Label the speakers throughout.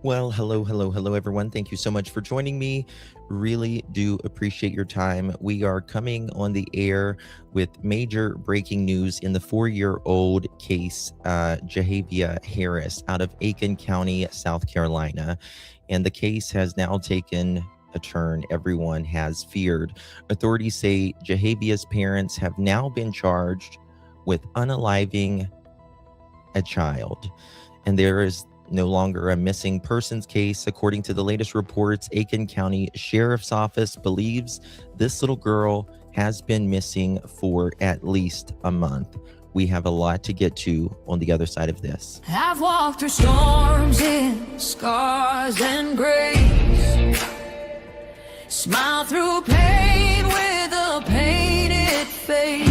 Speaker 1: Well, hello, everyone. Thank you so much for joining me. Really do appreciate your time. We are coming on the air with major breaking news in the 4-year-old case, Javeayah Harris out of Aiken County, South Carolina. And the case has now taken a turn everyone has feared. Authorities say Javeayah's parents have now been charged with unaliving a child. And there is no longer a missing persons case. According to the latest reports, Aiken County Sheriff's Office believes this little girl has been missing for at least a month. We have a lot to get to on the other side of this.
Speaker 2: I've walked through storms in scars and grace, smile through pain with a painted face.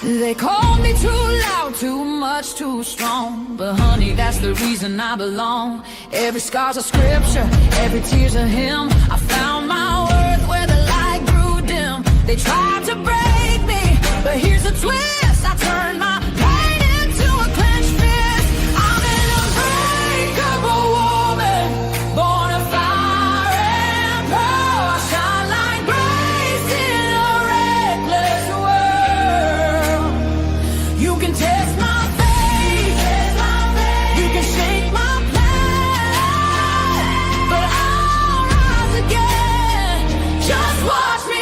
Speaker 2: They called me too loud, too much, too strong, but honey, that's the reason I belong. Every scar's a scripture, every tear's a hymn. I found my worth where the light grew dim. They tried to break me, but here's the twist. I turned my pain into a clenched fist. I'm an unbreakable woman, born of fire and pearl. I shine like grace in a reckless world. You can test my faith, you can shake my plan, but I'll rise again. Just watch me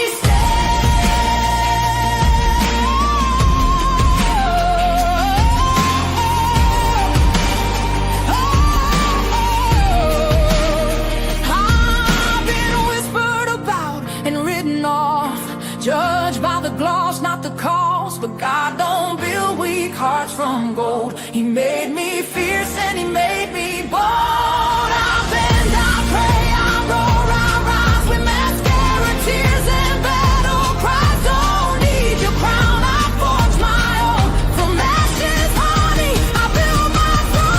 Speaker 2: I've been whispered about and written off, judged by the gloss, not the cost. But God don't build weak hearts from gold. He made me fierce and he made me bold. I bend, I pray, I roar, I rise with mascara, tears and battle cries. Don't need your crown, I forge my own. From ashes, honey, I build my throne.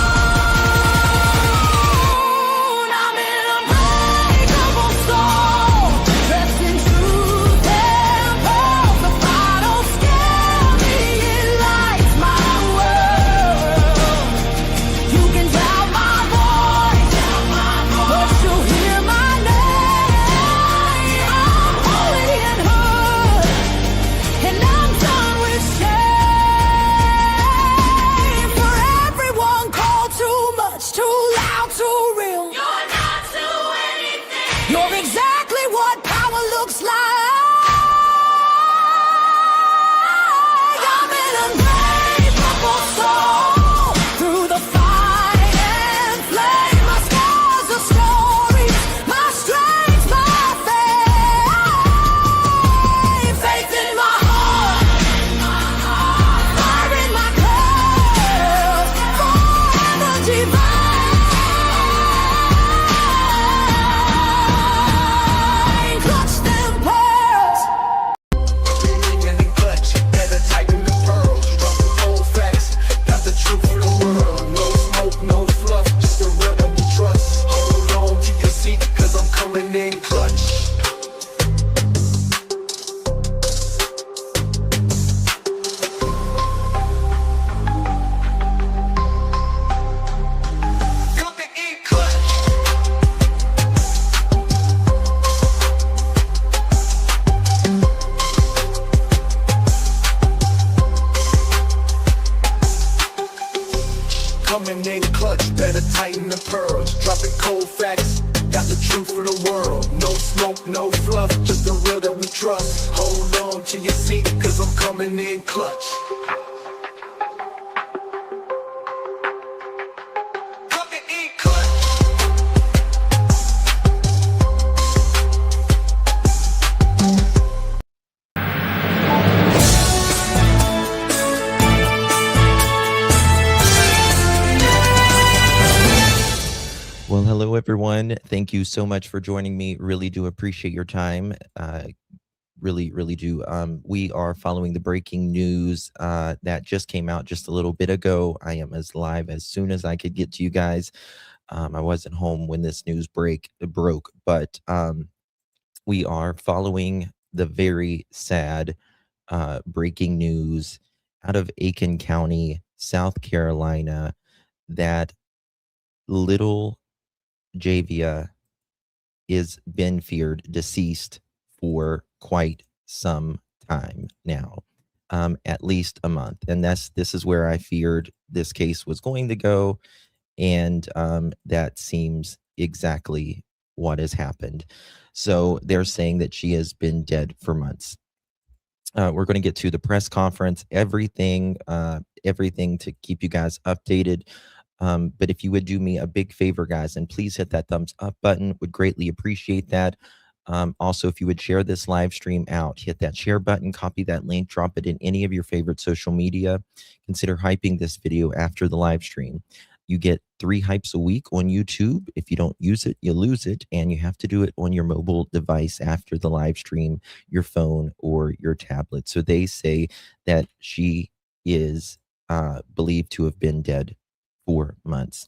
Speaker 2: I'm an unbreakable soul, dressed in truth and pearls. The fire don't scare me, it lights my world. You can doubt my voice, but you'll hear my name. I'm holy and hood, and I'm done with shame. For everyone called too much, too loud, too real. You're not to anything. You're exactly what power looks like. I'm an unbreakable soul, through the fight and flame. My scars are stories, my strength, my faith. Faith in my heart, fire in my curls, forever divine. Clutch them pearls.
Speaker 3: In the clutch, better tighten the pearls. Drop the old facts, got the truth for the world. No smoke, no fluff, just the real that we trust. Hold on to your seat, cause I'm coming in clutch. Coming in clutch. Coming in clutch, better tighten the pearls. Dropping cold facts, got the truth for the world. No smoke, no fluff, just the real that we trust. Hold on to your seat, cause I'm coming in clutch. Coming in clutch.
Speaker 1: Well, hello, everyone. Thank you so much for joining me. Really do appreciate your time. Really do. We are following the breaking news that just came out just a little bit ago. I am as live as soon as I could get to you guys. I wasn't home when this news broke, but we are following the very sad breaking news out of Aiken County, South Carolina, that little Javeayah is been feared deceased for quite some time now, at least a month. And this is where I feared this case was going to go. And that seems exactly what has happened. So they're saying that she has been dead for months. We're going to get to the press conference, everything to keep you guys updated. But if you would do me a big favor, guys, and please hit that thumbs up button, would greatly appreciate that. Also, if you would share this live stream out, hit that share button, copy that link, drop it in any of your favorite social media. Consider hyping this video after the live stream. You get 3 hypes a week on YouTube. If you don't use it, you lose it, and you have to do it on your mobile device after the live stream, your phone or your tablet. So they say that she is believed to have been dead for months.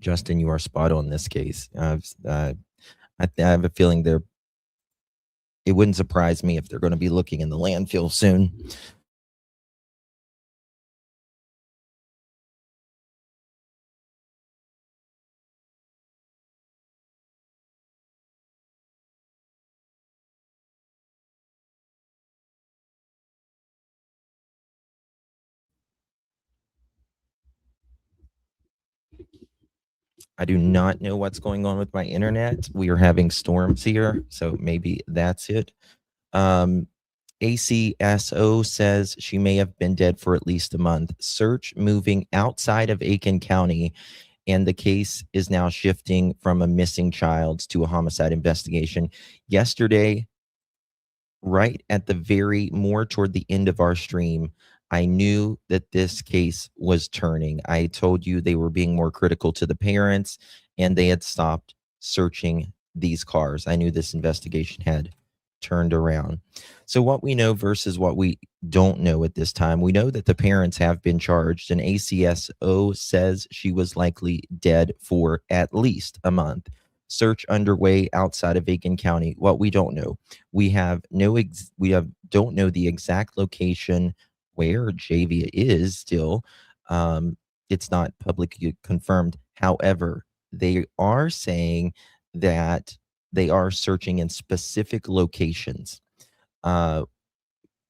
Speaker 1: Justin, you are spot on this case. I have a feeling it wouldn't surprise me if they're going to be looking in the landfill soon. I do not know what's going on with my internet. We are having storms here, so maybe that's it. ACSO says she may have been dead for at least a month. Search moving outside of Aiken County, and the case is now shifting from a missing child to a homicide investigation. Yesterday, right at the more toward the end of our stream, I knew that this case was turning. I told you they were being more critical to the parents, and they had stopped searching these cars. I knew this investigation had turned around. So what we know versus what we don't know at this time, we know that the parents have been charged, and ACSO says she was likely dead for at least a month. Search underway outside of Aiken County. What we don't know, we don't know the exact location where Javeayah is still. It's not publicly confirmed. However, they are saying that they are searching in specific locations. And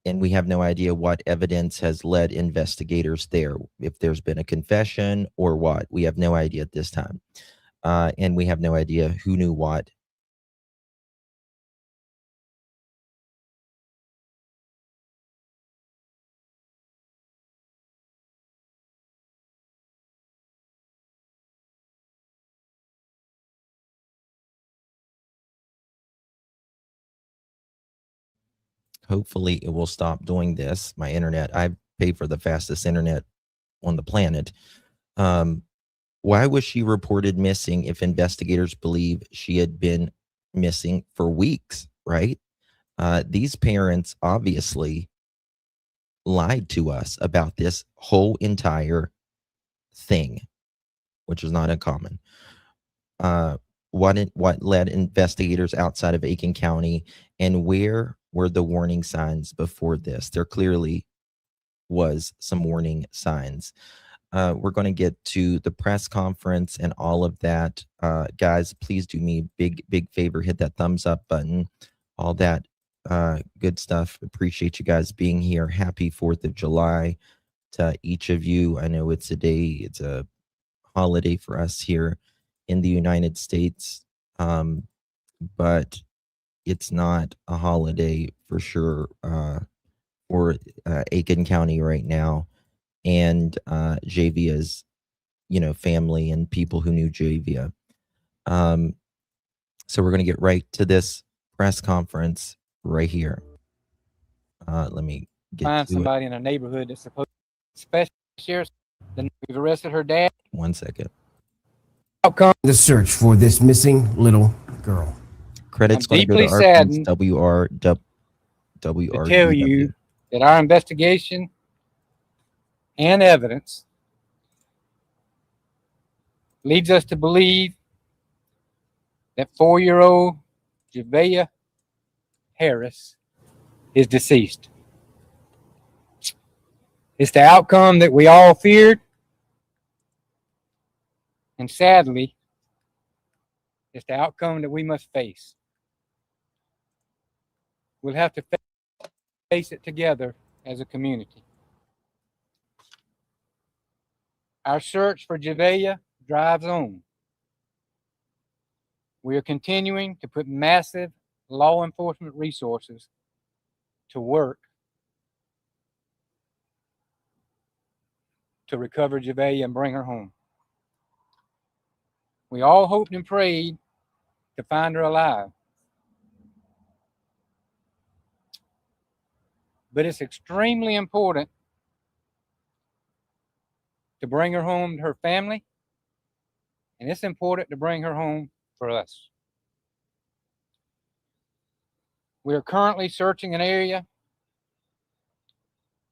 Speaker 1: we have no idea what evidence has led investigators there, if there's been a confession or what. We have no idea at this time. And we have no idea who knew what. Hopefully it will stop doing this. My internet, I pay for the fastest internet on the planet. Why was she reported missing if investigators believe she had been missing for weeks, right? These parents obviously lied to us about this whole entire thing, which is not uncommon. What led investigators outside of Aiken County, and where were the warning signs before this? There clearly was some warning signs. We're going to get to the press conference and all of that. Guys, please do me a big favor, hit that thumbs up button, all that good stuff. Appreciate you guys being here. Happy 4th of July to each of you. I know it's a holiday for us here in the United States, but it's not a holiday for sure for Aiken County right now, and Javeayah's family and people who knew Javeayah. So we're going to get right to this press conference right here. Let me get
Speaker 4: find
Speaker 1: to
Speaker 4: somebody in a neighborhood that's supposed to special sheriff. Then we've arrested her dad.
Speaker 1: 1 second.
Speaker 4: Outcome.
Speaker 5: The search for this missing little girl.
Speaker 1: Credits
Speaker 4: I'm
Speaker 1: going to go to
Speaker 4: deeply
Speaker 1: our friends,
Speaker 4: saddened
Speaker 1: WRDW.
Speaker 4: to tell you that our investigation and evidence leads us to believe that 4-year-old Javeayah Harris is deceased. It's the outcome that we all feared. And sadly, it's the outcome that we must face. We'll have to face it together as a community. Our search for Javeayah drives on. We are continuing to put massive law enforcement resources to work to recover Javeayah and bring her home. We all hoped and prayed to find her alive. But it's extremely important to bring her home to her family, and it's important to bring her home for us. We are currently searching an area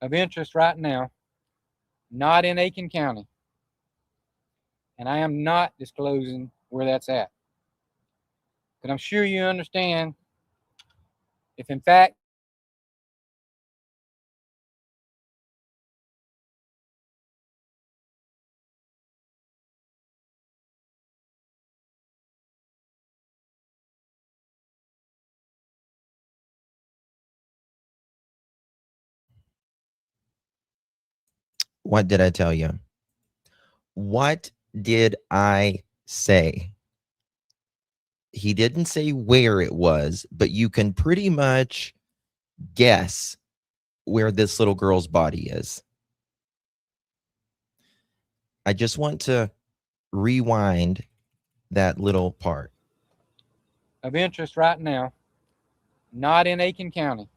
Speaker 4: of interest right now, not in Aiken County, and I am not disclosing where that's at. But I'm sure you understand if in fact
Speaker 1: What did I tell you? What did I say? He didn't say where it was, but you can pretty much guess where this little girl's body is. I just want to rewind that little part.
Speaker 4: of interest right now, not in Aiken County,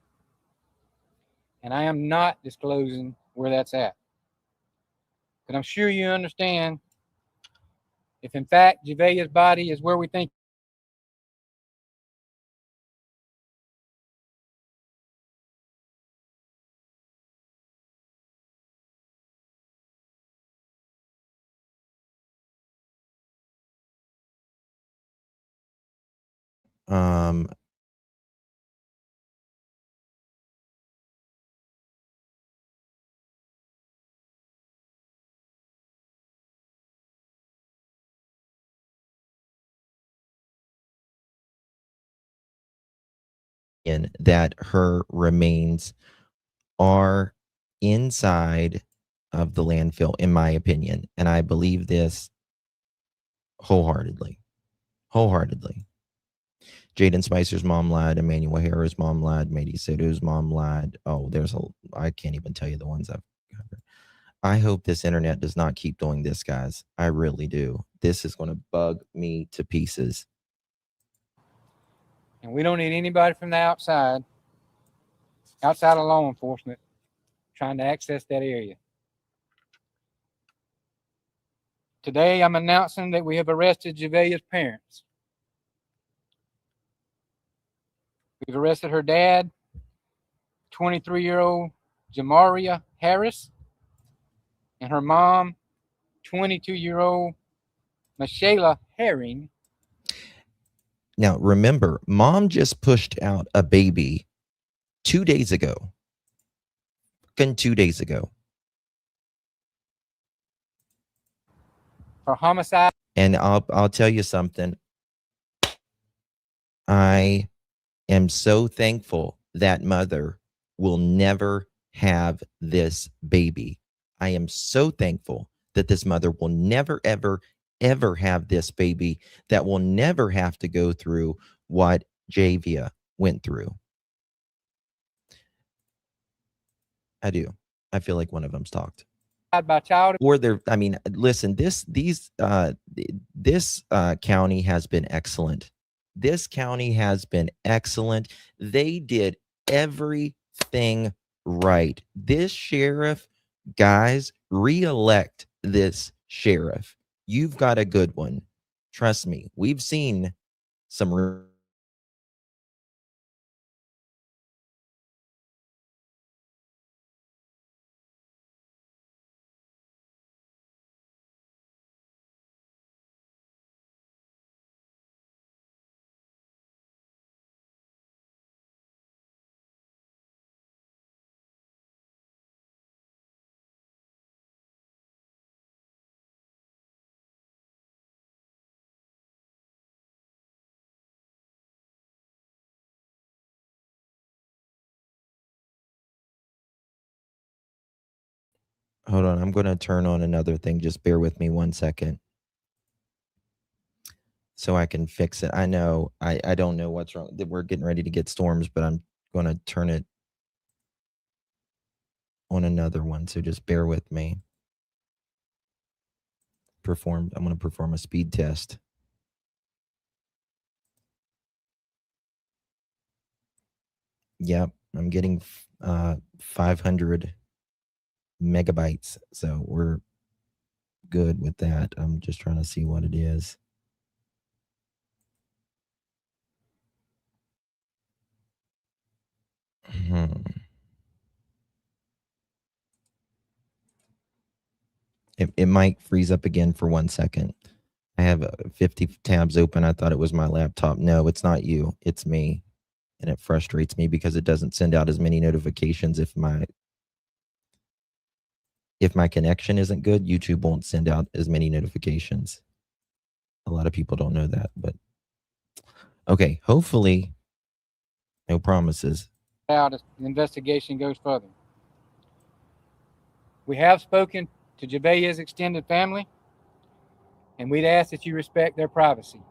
Speaker 4: and I am not disclosing where that's at. But I'm sure you understand if in fact Javeayah's body is where we think
Speaker 1: Um, in that her remains are inside of the landfill, in my opinion. And I believe this wholeheartedly. Wholeheartedly. Jaden Spicer's mom lied. Emmanuel Harris' mom lied. Mady Sidhu's mom lied. Oh, I can't even tell you the ones I've covered. I hope this internet does not keep doing this, guys. I really do. This is going to bug me to pieces.
Speaker 4: and we don't need anybody from the outside of law enforcement trying to access that area. Today, I'm announcing that we have arrested Javeayah's parents. We've arrested her dad, 23-year-old Johmarea Harris, and her mom, 22-year-old Michilae Herring.
Speaker 1: Now, remember, mom just pushed out a baby 2 days ago. Fucking 2 days ago.
Speaker 4: For homicide.
Speaker 1: And I'll tell you something. I am so thankful that mother will never have this baby. I am so thankful that this mother will never, ever, ever have this baby, that will never have to go through what Javeayah went through. I do. I feel like one of them's talked.
Speaker 4: By child.
Speaker 1: Or they're, I mean, listen, this county has been excellent. This county has been excellent. They did everything right. This sheriff, guys, re-elect this sheriff. You've got a good one. Trust me. We've seen some Hold on. I'm going to turn on another thing. Just bear with me 1 second so I can fix it. I know. I don't know what's wrong. We're getting ready to get storms, but I'm going to turn it on another one. So just bear with me. I'm going to perform a speed test. Yep. I'm getting 500 megabytes. So we're good with that. I'm just trying to see what it is. It might freeze up again for 1 second. I have 50 tabs open. I thought it was my laptop. No, it's not you. It's me. And it frustrates me because it doesn't send out as many notifications. If my connection isn't good, YouTube won't send out as many notifications. A lot of people don't know that, but okay, hopefully no promises.
Speaker 4: Out as the investigation goes further. We have spoken to Javeayah's extended family, and we'd ask that you respect their privacy.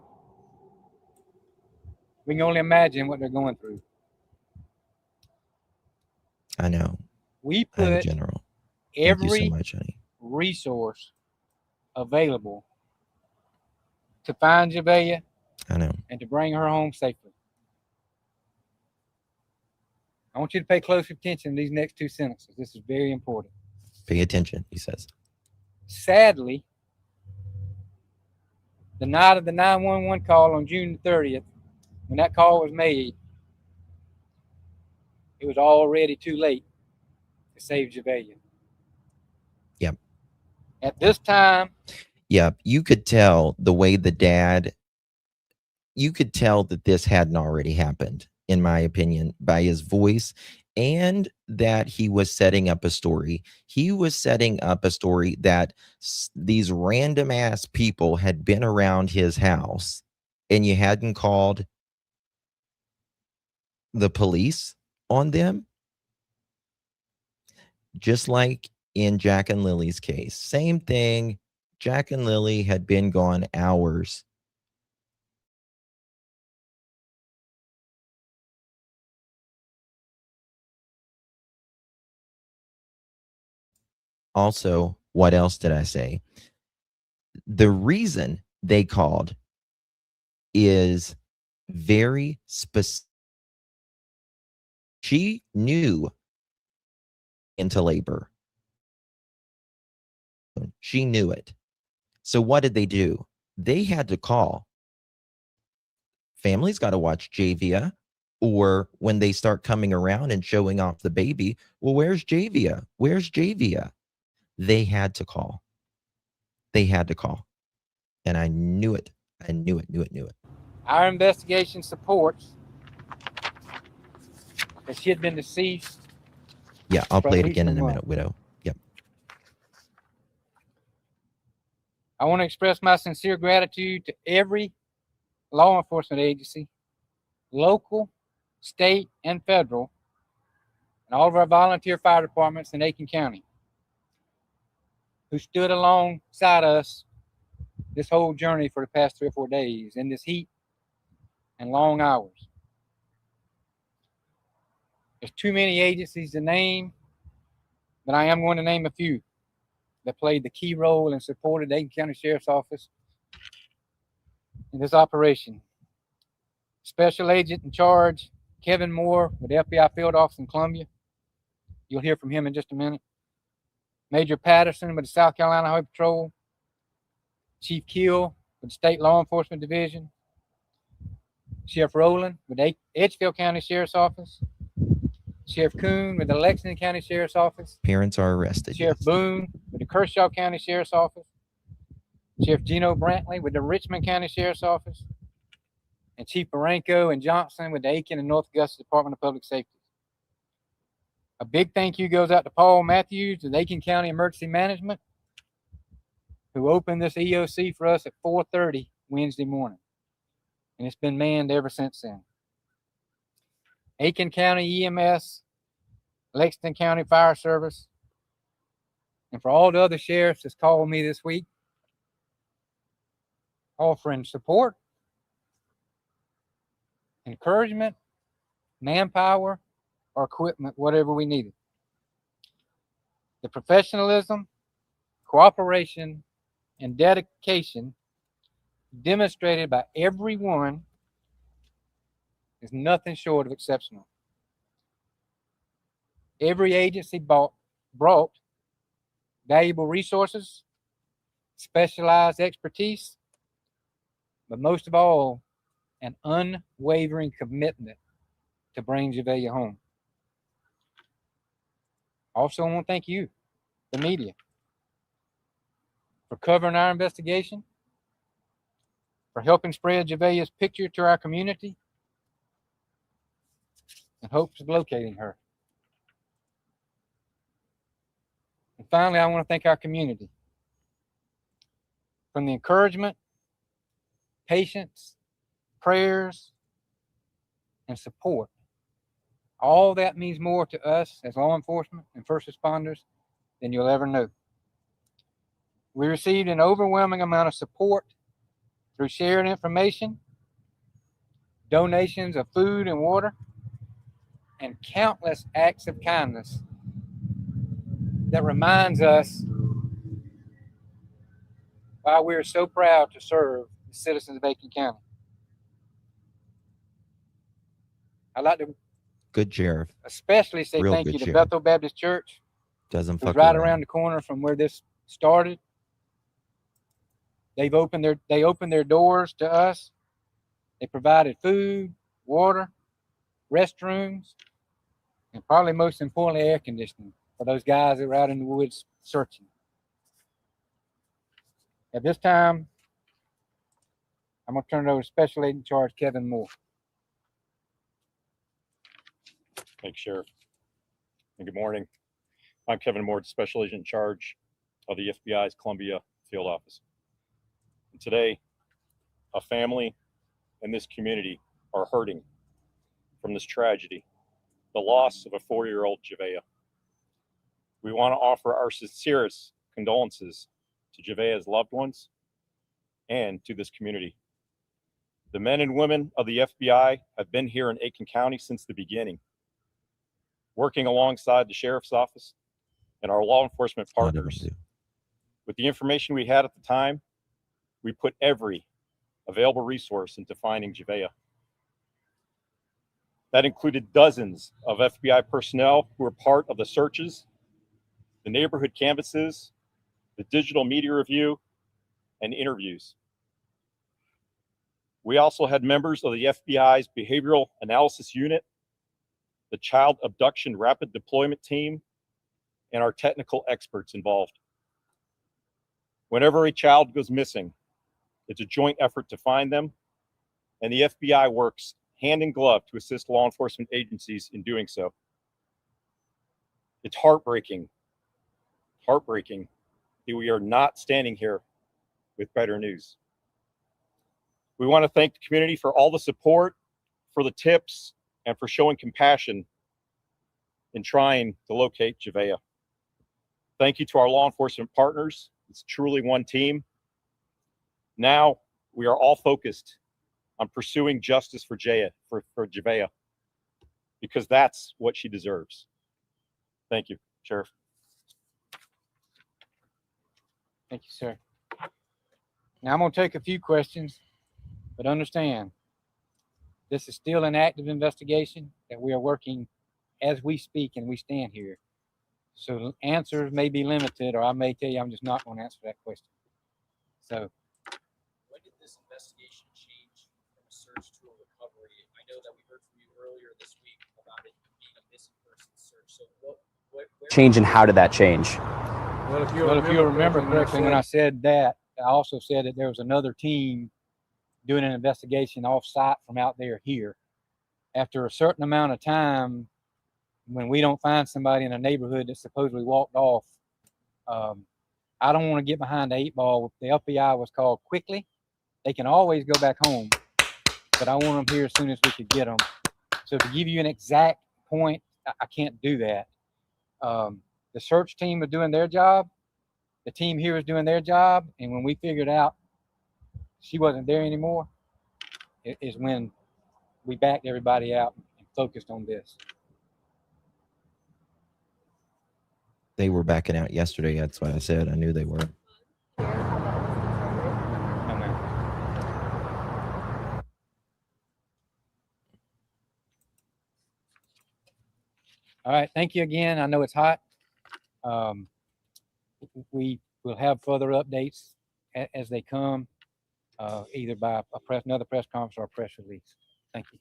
Speaker 4: We can only imagine what they're going through.
Speaker 1: I know.
Speaker 4: We
Speaker 1: I know,
Speaker 4: put
Speaker 1: General. Thank you so
Speaker 4: every
Speaker 1: much, honey.
Speaker 4: resource available to find Javeayah
Speaker 1: I know.
Speaker 4: and to bring her home safely. I want you to pay close attention to these next two sentences. This is very important.
Speaker 1: Pay attention, he says.
Speaker 4: Sadly, the night of the 911 call on June 30th, when that call was made, it was already too late to save Javeayah.
Speaker 1: Yep.
Speaker 4: At this time,
Speaker 1: Yep. You could tell the way the dad, you could tell that this hadn't already happened, in my opinion, by his voice, and that he was setting up a story. He was setting up a story that these random ass people had been around his house and you hadn't called the police on them. Just like in Jack and Lily's case, same thing. Jack and Lily had been gone hours. Also, what else did I say? The reason they called is very specific. She knew into labor. She knew it. So what did they do? They had to call. Family's got to watch Javeayah, or when they start coming around and showing off the baby, well, where's Javeayah? Where's Javeayah? They had to call. They had to call. And I knew it. I knew it.
Speaker 4: our investigation supports that she had been deceased.
Speaker 1: Yeah, I'll
Speaker 4: For
Speaker 1: play
Speaker 4: at
Speaker 1: it
Speaker 4: least
Speaker 1: again
Speaker 4: a
Speaker 1: in a
Speaker 4: month.
Speaker 1: minute, Widow. Yep.
Speaker 4: I want to express my sincere gratitude to every law enforcement agency, local, state, and federal, and all of our volunteer fire departments in Aiken County who stood alongside us this whole journey for the past 3 or 4 days in this heat and long hours. There's too many agencies to name, but I am going to name a few that played the key role and supported the Aiken County Sheriff's Office in this operation. Special Agent in Charge, Kevin Moore with the FBI Field Office in Columbia. You'll hear from him in just a minute. Major Patterson with the South Carolina Highway Patrol. Chief Keel with the State Law Enforcement Division. Sheriff Rowland with the Edgefield County Sheriff's Office. Sheriff Kuhn with the Lexington County Sheriff's Office.
Speaker 1: Parents are arrested.
Speaker 4: Sheriff
Speaker 1: Yes.
Speaker 4: Boone with the Kershaw County Sheriff's Office. Sheriff Gino Brantley with the Richmond County Sheriff's Office. And Chief Baranko and Johnson with the Aiken and North Augusta Department of Public Safety. A big thank you goes out to Paul Matthews with Aiken County Emergency Management, who opened this EOC for us at 4:30 Wednesday morning. And it's been manned ever since then. Aiken County EMS, Lexington County Fire Service, And for all the other sheriffs that's called me this week, offering support, encouragement, manpower, or equipment, whatever we needed. The professionalism, cooperation, and dedication demonstrated by everyone is nothing short of exceptional. Every agency brought valuable resources, specialized expertise, but most of all, an unwavering commitment to bring Javeayah home. Also, I want to thank you, the media, for covering our investigation, for helping spread Javeayah's picture to our community, in hopes of locating her. And finally, I want to thank our community from the encouragement, patience, prayers, and support. All that means more to us as law enforcement and first responders than you'll ever know. We received an overwhelming amount of support through shared information, donations of food and water, and countless acts of kindness that reminds us why we are so proud to serve the citizens of Aiken County. I'd like to
Speaker 1: Good sheriff.
Speaker 4: especially say
Speaker 1: Real
Speaker 4: thank
Speaker 1: good
Speaker 4: you to
Speaker 1: sheriff.
Speaker 4: Bethel Baptist Church,
Speaker 1: Doesn't
Speaker 4: who's
Speaker 1: fuck
Speaker 4: right
Speaker 1: around.
Speaker 4: around the corner from where this started. They opened their doors to us. They provided food, water, restrooms, and probably most importantly, air conditioning for those guys that were out in the woods searching. At this time, I'm going to turn it over to Special Agent in Charge Kevin Moore.
Speaker 6: Thanks, Sheriff. And good morning. I'm Kevin Moore, Special Agent in Charge of the FBI's Columbia Field Office. And today, a family and this community are hurting from this tragedy, the loss of a 4-year-old Javeayah. We want to offer our sincerest condolences to Javeayah's loved ones and to this community. The men and women of the FBI have been here in Aiken County since the beginning, working alongside the Sheriff's Office and our law enforcement partners. With the information we had at the time, we put every available resource into finding Javeayah. That included dozens of FBI personnel who were part of the searches, the neighborhood canvases, the digital media review, and interviews. We also had members of the FBI's Behavioral Analysis Unit, the Child Abduction Rapid Deployment Team, and our technical experts involved. Whenever a child goes missing, it's a joint effort to find them, and the FBI works hand in glove to assist law enforcement agencies in doing so. It's heartbreaking that we are not standing here with better news. We want to thank the community for all the support, for the tips, and for showing compassion in trying to locate Javeayah. Thank you to our law enforcement partners. It's truly one team. Now we are all focused on pursuing justice for Javeayah, because that's what she deserves. Thank you, Sheriff.
Speaker 4: Thank you, sir. Now I'm going to take a few questions, but understand this is still an active investigation that we are working as we speak and we stand here. So answers may be limited, or I may tell you I'm just not going to answer that question. So
Speaker 7: when did this investigation change from a search to a recovery? I know that we heard from you earlier this week about it being a missing person search. So what
Speaker 8: change, and how did that change?
Speaker 4: Well, if you remember correctly, when I said that, I also said that there was another team doing an investigation off-site from out there here. After a certain amount of time, when we don't find somebody in a neighborhood that supposedly walked off, I don't want to get behind the 8 ball. The FBI was called quickly. They can always go back home, but I want them here as soon as we could get them. So to give you an exact point, I can't do that. The search team is doing their job. the team here was doing their job, and when we figured out she wasn't there anymore, is when we backed everybody out and focused on this.
Speaker 1: They were backing out yesterday. That's why I said I knew they were.
Speaker 4: No, ma'am. All right, thank you again. I know it's hot. We will have further updates as they come, either by another press conference or a press release. Thank you.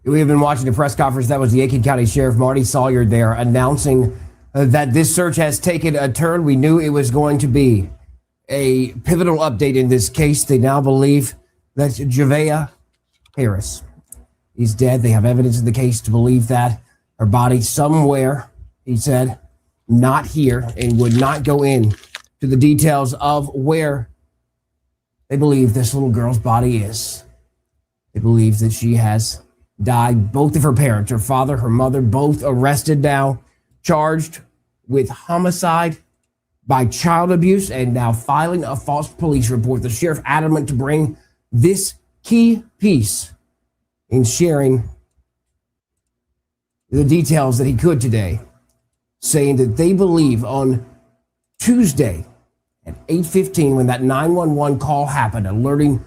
Speaker 5: We have been watching the press conference. That was the Aiken County Sheriff Marty Sawyer there announcing that this search has taken a turn. We knew it was going to be a pivotal update in this case. They now believe that Javeayah Harris is dead. They have evidence in the case to believe that. Her body somewhere, he said, not here, and would not go in to the details of where they believe this little girl's body is. They believe that she has died. Both of her parents, her father, her mother, both arrested now, charged with homicide by child abuse, and now filing a false police report. The sheriff adamant to bring this key piece in sharing the details that he could today, saying that they believe on Tuesday at 8:15, when that 911 call happened, alerting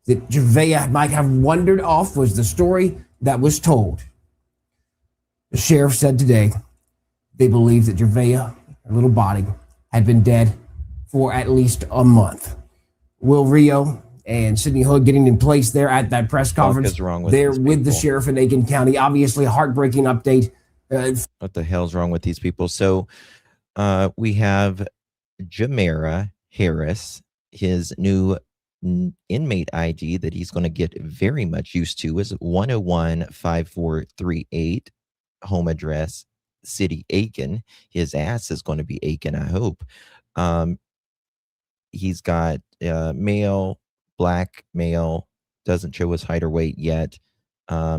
Speaker 5: that Javeayah might have wandered off, was the story that was told. The sheriff said today they believe that Javeayah, her little body, had been dead for at least a month. Will Rio and Sidney Hood getting in place there at that press conference there with the sheriff in Aiken County. Obviously a heartbreaking update.
Speaker 1: What the hell's wrong with these people? So we have Johmarea Harris, his new inmate ID that he's going to get very much used to is 1015438, home address, city Aiken. His ass is going to be Aiken, I hope. He's got male, black male, doesn't show his height or weight yet.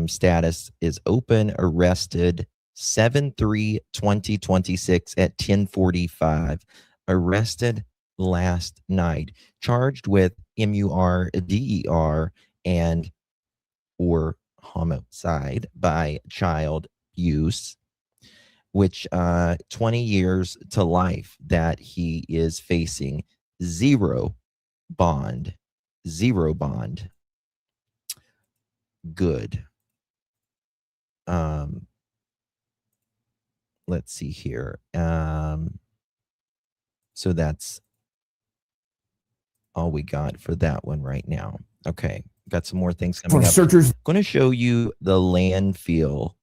Speaker 1: Status is open, arrested 7/3/2026 at 10:45. Arrested last night, charged with MURDER and or homicide by child abuse, which 20 years to life that he is facing. Zero bond. Good. Let's see here. So that's all we got for that one right now. Okay, got some more things coming
Speaker 5: For
Speaker 1: up.
Speaker 5: searchers,
Speaker 1: I'm going to show you the landfill.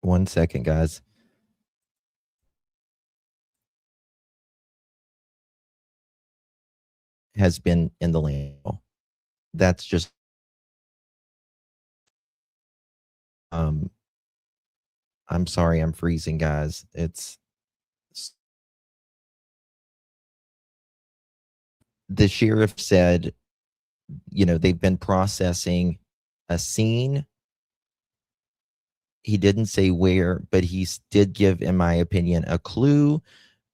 Speaker 1: One second, guys. Has been in the landfill. That's just I'm sorry, I'm freezing, guys. It's the sheriff said, you know, they've been processing a scene. He didn't say where, but he did give, in my opinion, a clue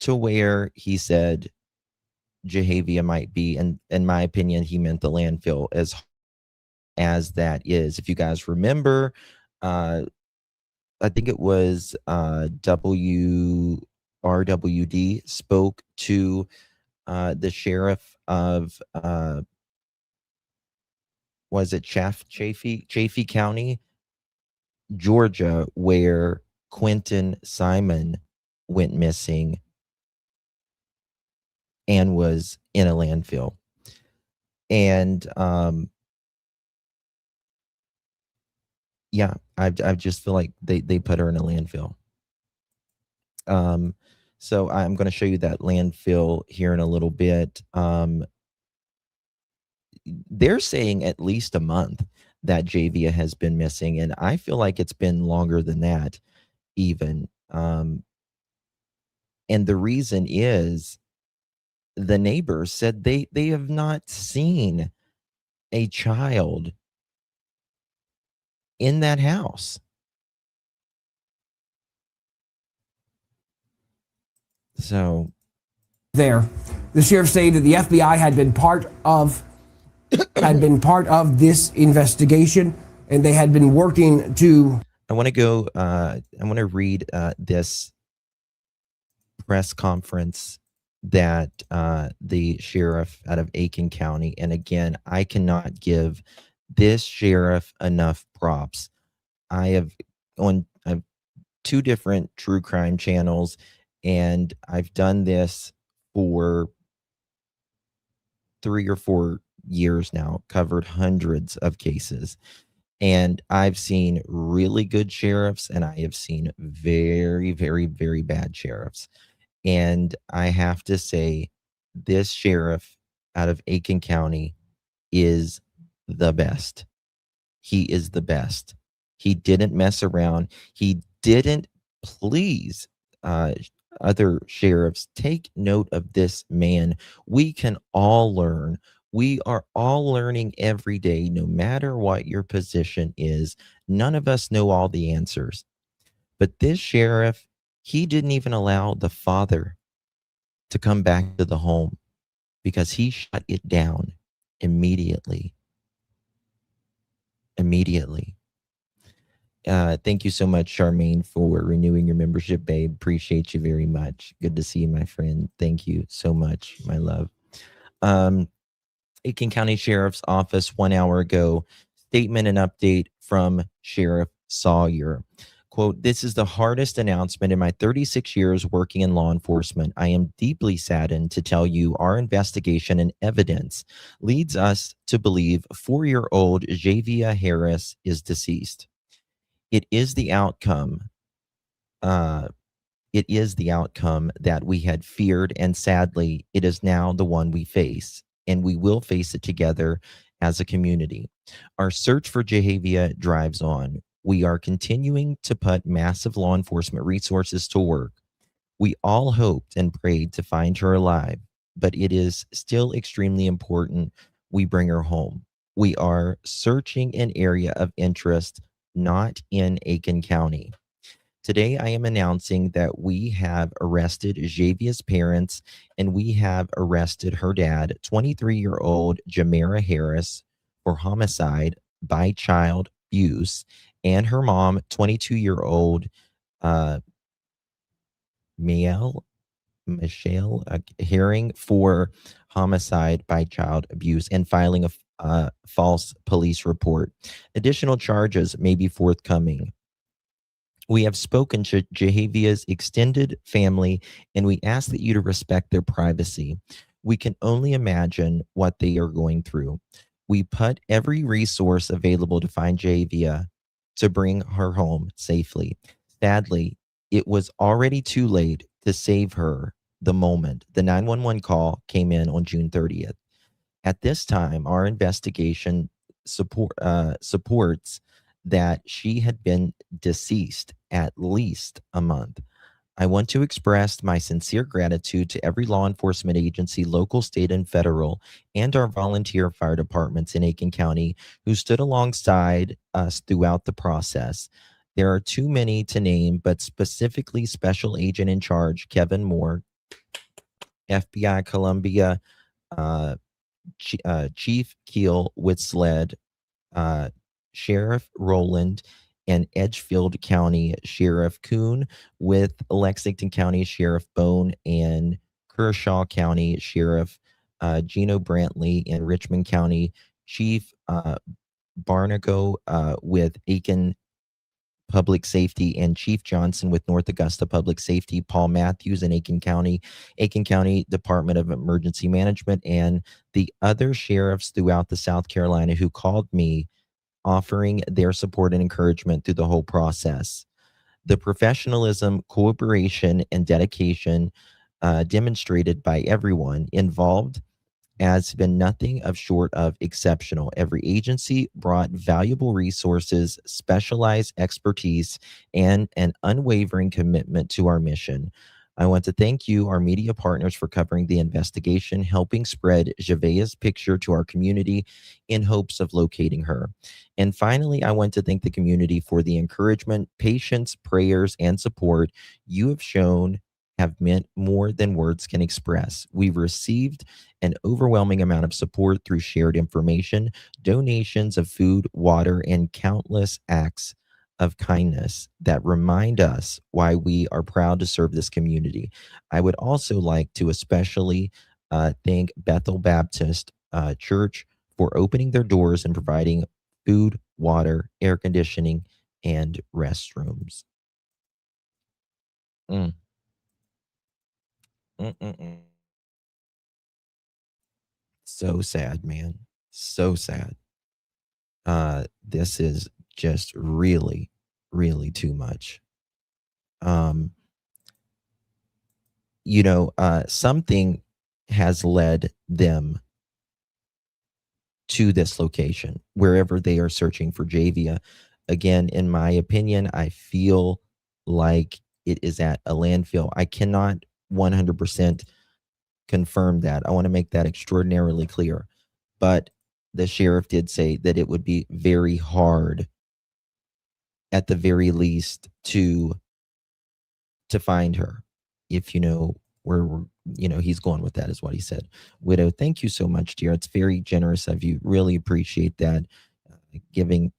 Speaker 1: to where he said Javeayah might be. And in my opinion, he meant the landfill as that is. If you guys remember, I think it was WRWD spoke to the sheriff of was it Chaffee County, Georgia, where Quentin Simon went missing and was in a landfill. And yeah, I just feel like they put her in a landfill. So I'm going to show you that landfill here in a little bit. They're saying at least a month. that Javeayah has been missing, and I feel like it's been longer than that even. And the reason is the neighbors said they have not seen a child in that house. So
Speaker 5: there. The sheriff stated the FBI had been part of this investigation, and they had been working to.
Speaker 1: I want to go. I want to read this press conference that the sheriff out of Aiken County, and again, I cannot give this sheriff enough props. I have 2 different true crime channels, and I've done this for 3 or 4 years now, covered hundreds of cases. And I've seen really good sheriffs, and I have seen very, very, very bad sheriffs. And I have to say, this sheriff out of Aiken County is the best. He is the best. He didn't mess around. He didn't. Please, other sheriffs, take note of this man. We can all learn. We are all learning every day, no matter what your position is. None of us know all the answers. But this sheriff, he didn't even allow the father to come back to the home because he shut it down immediately. Thank you so much, Charmaine, for renewing your membership, babe. Appreciate you very much. Good to see you, my friend. Thank you so much, my love. Aiken County Sheriff's Office 1 hour ago, statement and update from Sheriff Sawyer. Quote, "This is the hardest announcement in my 36 years working in law enforcement. I am deeply saddened to tell you our investigation and evidence leads us to believe 4-year-old Javeayah Harris is deceased. It is the outcome. It is the outcome that we had feared, and sadly, it is now the one we face, and we will face it together as a community. Our search for Javeayah drives on. We are continuing to put massive law enforcement resources to work. We all hoped and prayed to find her alive, but it is still extremely important we bring her home. We are searching an area of interest, not in Aiken County. Today, I am announcing that we have arrested Javeayah's parents, and we have arrested her dad, 23-year-old Johmarea Harris, for homicide by child abuse, and her mom, 22-year-old Michilae Herring, for homicide by child abuse and filing a false police report. Additional charges may be forthcoming. We have spoken to Javeayah's extended family, and we ask that you to respect their privacy. We can only imagine what they are going through. We put every resource available to find Javeayah, to bring her home safely. Sadly, it was already too late to save her the moment the 911 call came in on June 30th. At this time, our investigation supports that she had been deceased at least a month. I want to express my sincere gratitude to every law enforcement agency, local, state, and federal, and our volunteer fire departments in Aiken County who stood alongside us throughout the process. There are too many to name, but specifically Special Agent in Charge Kevin Moore, FBI Columbia, Chief Keel with SLED, Sheriff Rowland, and Edgefield County Sheriff Kuhn, with Lexington County Sheriff Bone, and Kershaw County Sheriff Gino Brantley, and Richmond County Chief Barnago, with Aiken Public Safety, and Chief Johnson with North Augusta Public Safety, Paul Matthews in Aiken County Department of Emergency Management, and the other sheriffs throughout the South Carolina who called me, offering their support and encouragement through the whole process. The professionalism, cooperation, and dedication demonstrated by everyone involved has been nothing of short of exceptional. Every agency brought valuable resources, specialized expertise, and an unwavering commitment to our mission. I want to thank you, our media partners, for covering the investigation, helping spread Javeayah's picture to our community in hopes of locating her. And finally, I want to thank the community for the encouragement, patience, prayers, and support you have shown have meant more than words can express. We've received an overwhelming amount of support through shared information, donations of food, water, and countless acts of kindness that remind us why we are proud to serve this community. I would also like to especially thank Bethel Baptist Church for opening their doors and providing food, water, air conditioning, and restrooms. Mm. Mm-mm-mm. So sad, man. So sad. This is just really, really too much. Um, something has led them to this location, wherever they are searching for Javeayah. Again, in my opinion, I feel like it is at a landfill. I cannot 100% confirm that. I want to make that extraordinarily clear. But the sheriff did say that it would be very hard, at the very least, to find her, if you know where he's going with that, is what he said. Widow, thank you so much, dear. It's very generous of you. Really appreciate that. Gifting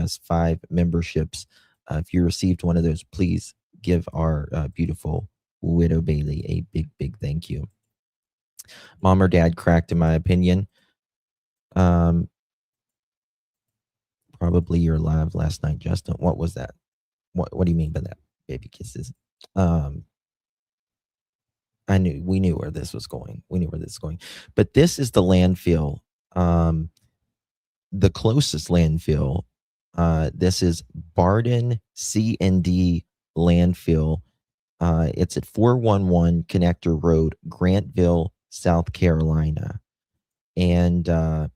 Speaker 1: us 5 memberships. If you received one of those, please give our beautiful Widow Bailey a big, big thank you. Mom or dad cracked, in my opinion. Probably you're live last night, Justin. What was that? What do you mean by that? Baby kisses. We knew where this was going. But this is the landfill. The closest landfill. This is Barden C&D landfill. It's at 411 Connector Road, Grantville, South Carolina. And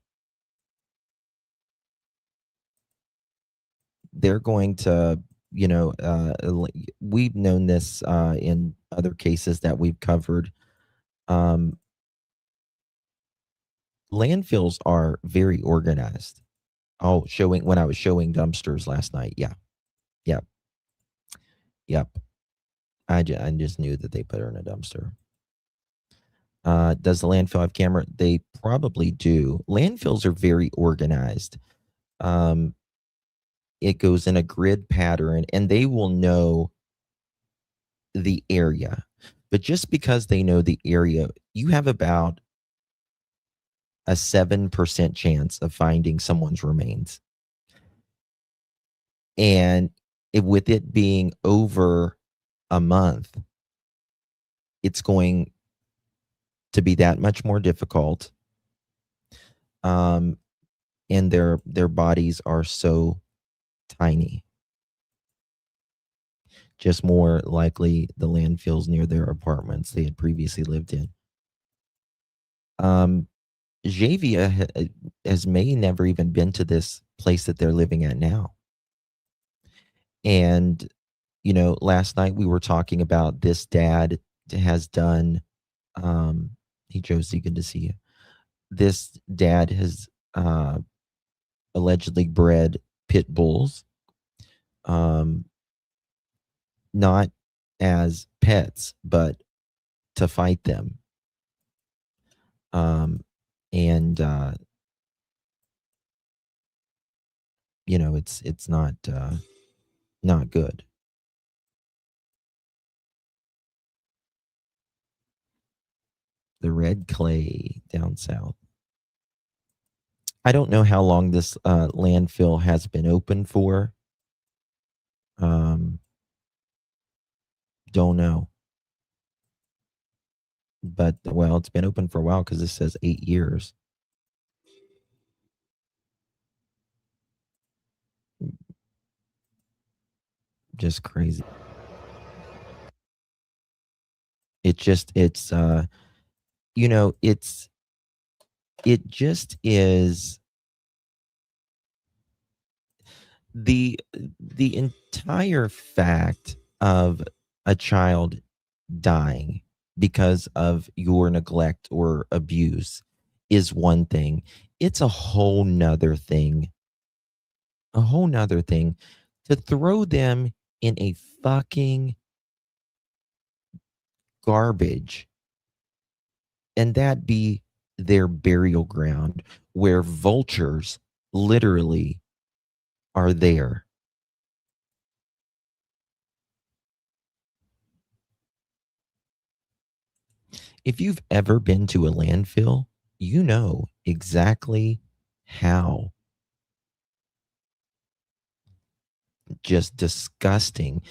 Speaker 1: they're going to, we've known this in other cases that we've covered. Landfills are very organized. When I was showing dumpsters last night. Yeah. Yep. I just knew that they put her in a dumpster. Does the landfill have camera? They probably do. Landfills are very organized. It goes in a grid pattern, and they will know the area. But just because they know the area, you have about a 7% chance of finding someone's remains. And with it being over a month, it's going to be that much more difficult. And their bodies are so tiny. Just more likely the landfills near their apartments they had previously lived in. Javeayah may never even been to this place that they're living at now. And, last night we were talking about this dad has done, hey, Josie, good to see you. This dad has allegedly bred pit bulls, not as pets, but to fight them. It's not good. The red clay down south. I don't know how long this landfill has been open for. Don't know. But, well, it's been open for a while because this says 8 years. Just crazy. It's it just is the entire fact of a child dying because of your neglect or abuse is one thing. It's a whole nother thing to throw them in a fucking garbage and that be their burial ground where vultures literally are there. If you've ever been to a landfill, you know exactly how just disgusting.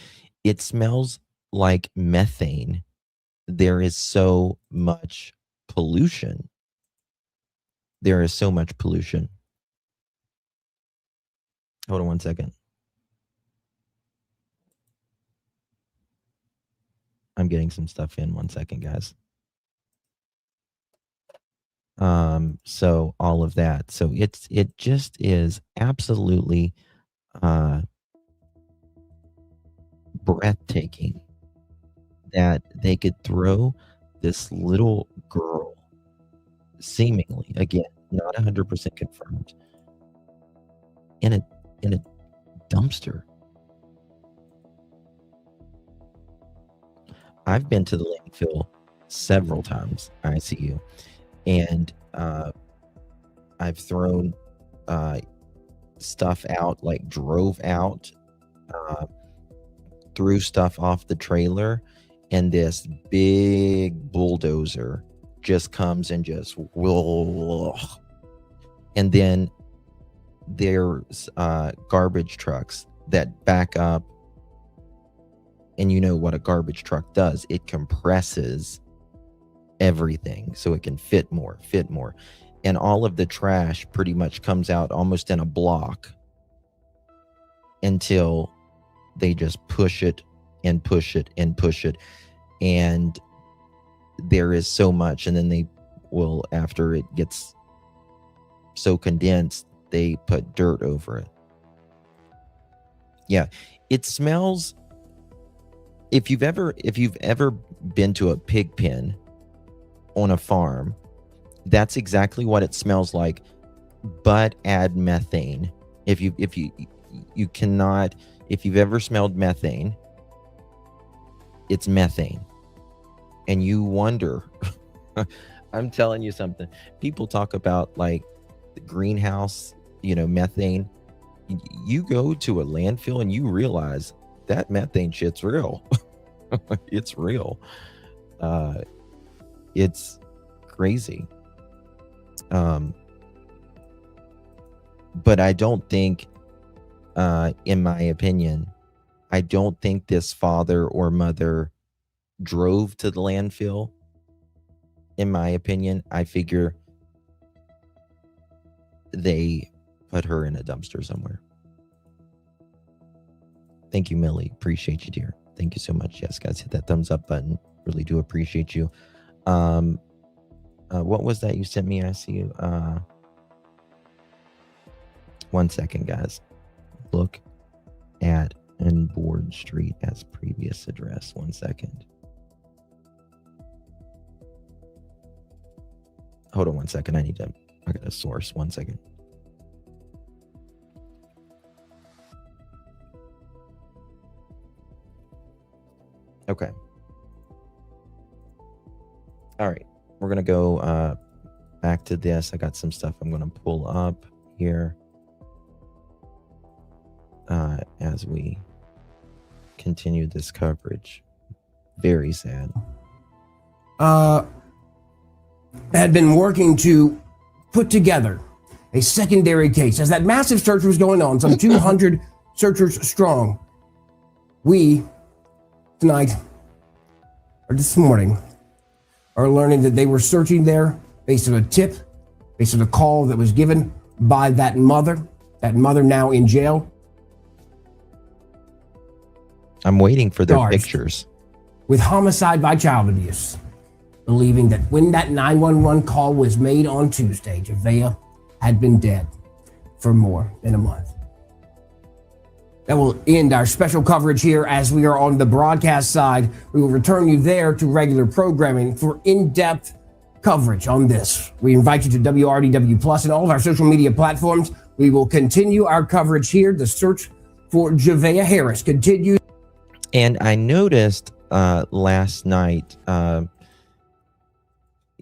Speaker 1: It smells like methane. There is so much pollution. There is so much pollution. Hold on one second. I'm getting some stuff in. 1 second, guys. So all of that. So it just is absolutely breathtaking that they could throw this little girl, seemingly, again, not 100% confirmed, in a dumpster. I've been to the landfill several times, ICU, and I've thrown stuff out, like drove out, threw stuff off the trailer, and this big bulldozer just comes and just and then there's garbage trucks that back up, and you know what a garbage truck does. It compresses everything so it can fit more, and all of the trash pretty much comes out almost in a block until they just push it and push it and push it, and there is so much, and then they will, after it gets so condensed, they put dirt over it. Yeah, it smells. If you've ever been to a pig pen on a farm, that's exactly what it smells like, but add methane. If you've ever smelled methane, it's methane. And you wonder, I'm telling you something. People talk about like the greenhouse, methane. You go to a landfill and you realize that methane shit's real. It's real. It's crazy. But I don't think, in my opinion, I don't think this father or mother drove to the landfill. In my opinion, I figure they put her in a dumpster somewhere. Thank you, Millie. Appreciate you, dear. Thank you so much. Yes, guys, hit that thumbs up button. Really do appreciate you. What was that you sent me? I see you. 1 second, guys. Look at Board Street as previous address. 1 second. Hold on 1 second. I got a source. 1 second. Okay. All right. We're going to go back to this. I got some stuff I'm going to pull up here as we continue this coverage. Very sad.
Speaker 5: Had been working to put together a secondary case as that massive search was going on, some 200 searchers strong. We tonight, or this morning, are learning that they were searching there based on a tip, based on a call that was given by that mother now in jail.
Speaker 1: I'm waiting for their pictures.
Speaker 5: With homicide by child abuse. believing that when that 911 call was made on Tuesday, Javeayah had been dead for more than a month. That will end our special coverage here as we are on the broadcast side. We will return you there to regular programming for in-depth coverage on this. We invite you to WRDW Plus and all of our social media platforms. We will continue our coverage here. The search for Javeayah Harris continues.
Speaker 1: And I noticed last night,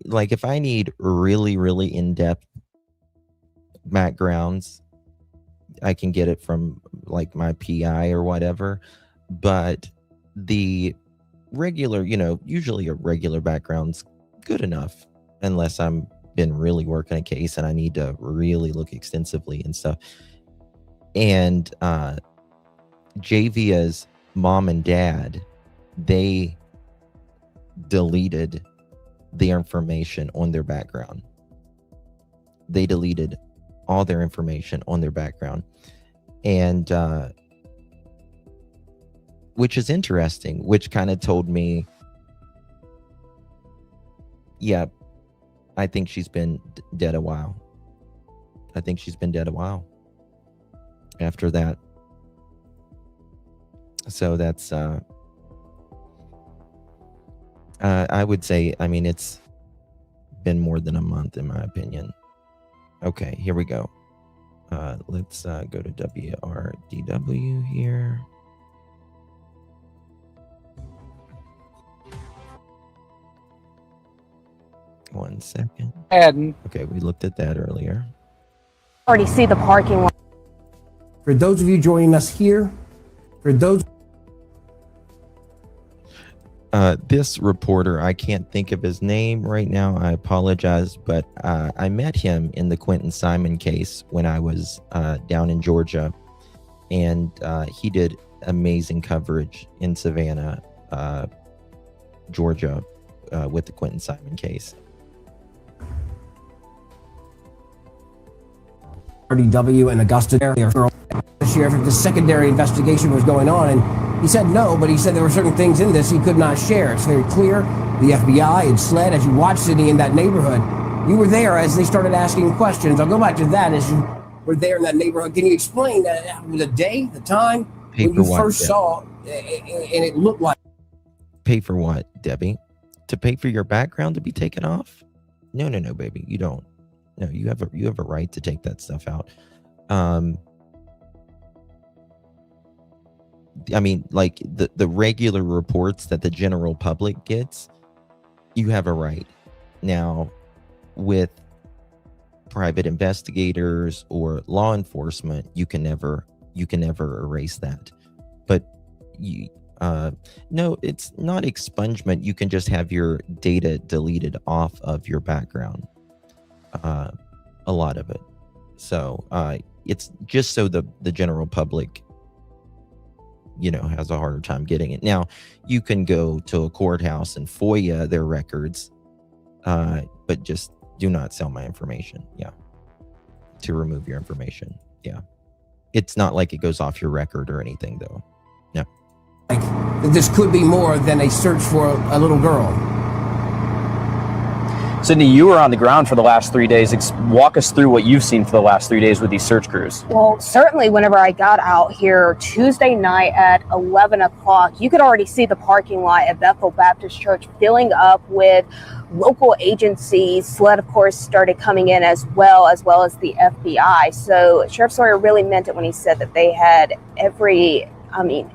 Speaker 1: like if I need really, really in-depth backgrounds, I can get it from like my PI or whatever. But the regular, usually a regular background's good enough, unless I'm been really working a case and I need to really look extensively and stuff. And Javeayah's mom and dad, they deleted the information on their background. They deleted all their information on their background. And which is interesting, which kind of told me, yeah, I think she's been dead a while. I think she's been dead a while after that. So that's, I would say, I mean, it's been more than a month in my opinion. Okay, here we go. Let's go to WRDW here. One second. Okay, we looked at that earlier.
Speaker 9: Already see the parking lot.
Speaker 5: For those of you joining us here,
Speaker 1: this reporter, I can't think of his name right now. I apologize, but I met him in the Quentin Simon case when I was down in Georgia, and he did amazing coverage in Savannah, Georgia, with the Quentin Simon case.
Speaker 5: WRDW and Augusta area. The sheriff, if the secondary investigation was going on, and he said no, but he said there were certain things in this he could not share. It's very clear. The FBI and SLED, as you watched Sydney in that neighborhood, you were there as they started asking questions. I'll go back to that as you were there in that neighborhood. Can you explain the day, the time when you first saw, and it looked like?
Speaker 1: Pay for what, Debbie? To pay for your background to be taken off? No, baby, you don't. No, you have a right to take that stuff out. I mean, like the regular reports that the general public gets, you have a right. Now, with private investigators or law enforcement, you can never erase that. But no, it's not expungement. You can just have your data deleted off of your background. A lot of it. So it's just so the general public, has a harder time getting it. Now, you can go to a courthouse and FOIA their records, but just do not sell my information. Yeah. To remove your information. Yeah. It's not like it goes off your record or anything, though. No.
Speaker 5: Like, this could be more than a search for a little girl.
Speaker 8: Sydney, you were on the ground for the last 3 days. Walk us through what you've seen for the last 3 days with these search crews.
Speaker 9: Well, certainly whenever I got out here Tuesday night at 11 o'clock, you could already see the parking lot at Bethel Baptist Church filling up with local agencies. SLED, of course, started coming in as well as the FBI. So Sheriff Sawyer really meant it when he said that they had every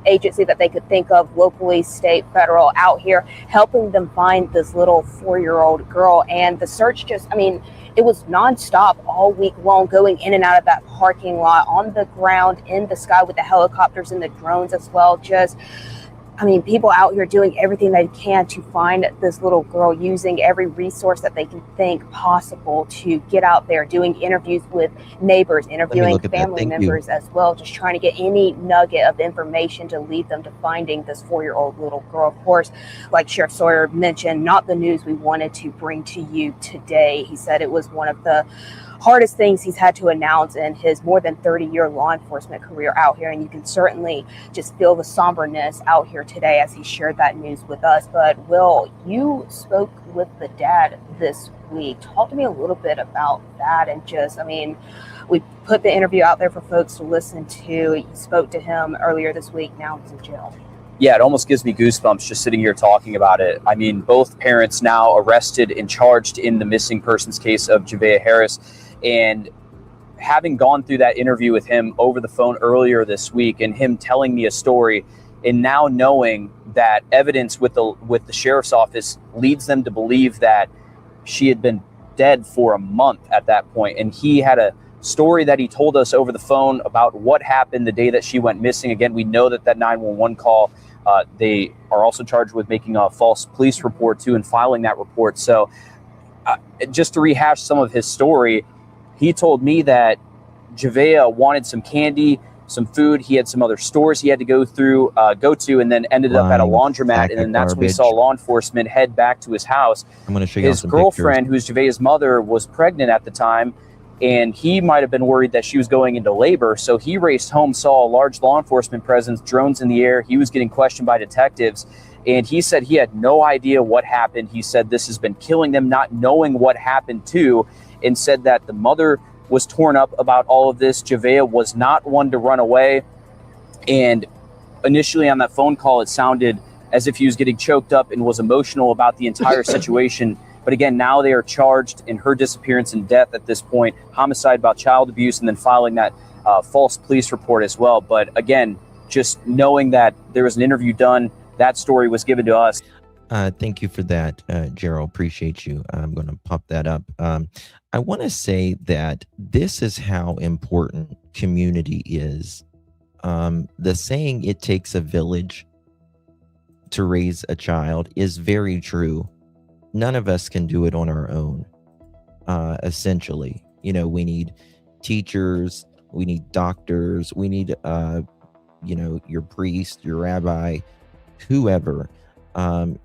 Speaker 9: agency that they could think of, locally, state, federal, out here helping them find this little 4-year-old girl. And the search it was nonstop all week long, going in and out of that parking lot, on the ground, in the sky with the helicopters and the drones as well. People out here doing everything they can to find this little girl, using every resource that they can think possible to get out there, doing interviews with neighbors, interviewing family members as well, just trying to get any nugget of information to lead them to finding this 4-year-old little girl. Of course, like Sheriff Sawyer mentioned, not the news we wanted to bring to you today. He said it was one of the hardest things he's had to announce in his more than 30-year law enforcement career out here. And you can certainly just feel the somberness out here today as he shared that news with us. But Will, you spoke with the dad this week. Talk to me a little bit about that. And just, I mean, we put the interview out there for folks to listen to. You spoke to him earlier this week. Now he's in jail.
Speaker 8: Yeah, it almost gives me goosebumps just sitting here talking about it. I mean, both parents now arrested and charged in the missing persons case of Javeayah Harris. And having gone through that interview with him over the phone earlier this week and him telling me a story, and now knowing that evidence with the sheriff's office leads them to believe that she had been dead for a month at that point. And he had a story that he told us over the phone about what happened the day that she went missing. Again, we know that 911 call, they are also charged with making a false police report too and filing that report. So just to rehash some of his story, he told me that Javeayah wanted some candy, some food. He had some other stores he had to go to, and then ended up at a laundromat. And then that's when we saw law enforcement head back to his house.
Speaker 1: I'm going to show you
Speaker 8: his
Speaker 1: some
Speaker 8: girlfriend,
Speaker 1: pictures.
Speaker 8: who's Javeayah's mother, was pregnant at the time, and he might have been worried that she was going into labor. So he raced home, saw a large law enforcement presence, drones in the air. He was getting questioned by detectives, and he said he had no idea what happened. He said this has been killing them, not knowing what happened too, and said that the mother was torn up about all of this. Javeayah was not one to run away. And initially on that phone call, it sounded as if he was getting choked up and was emotional about the entire situation. But again, now they are charged in her disappearance and death at this point, homicide about child abuse, and then filing that false police report as well. But again, just knowing that there was an interview done, that story was given to us.
Speaker 1: Thank you for that, Gerald. Appreciate you. I'm going to pop that up. I want to say that this is how important community is. The saying, it takes a village to raise a child, is very true. None of us can do it on our own, essentially. You know, we need teachers, we need doctors, we need, your priest, your rabbi, whoever. And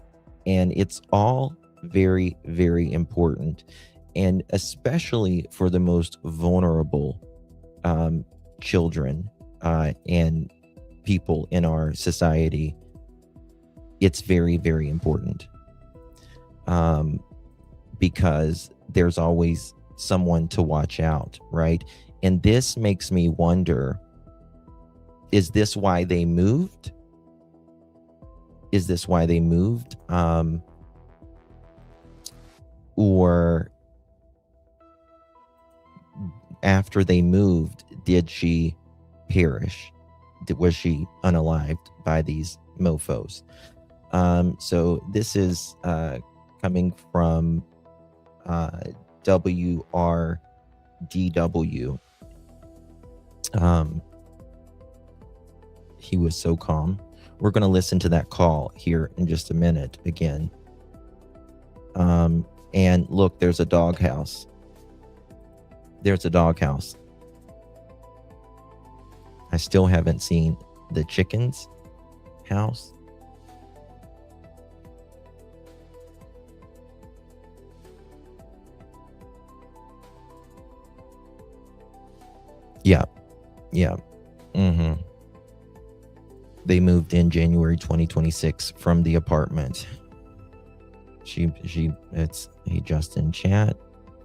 Speaker 1: it's all very, very important. And especially for the most vulnerable children and people in our society, it's very, very important. Because there's always someone to watch out, right? And this makes me wonder, is this why they moved? Is this why they moved? Or after they moved, did she perish? Was she unalived by these mofos? So this is coming from WRDW. He was so calm. We're going to listen to that call here in just a minute again. And look, there's a doghouse. There's a doghouse. I still haven't seen the chicken's house. Yeah. Yeah. Mm-hmm. They moved in January 2026 from the apartment. It's hey Justin chat.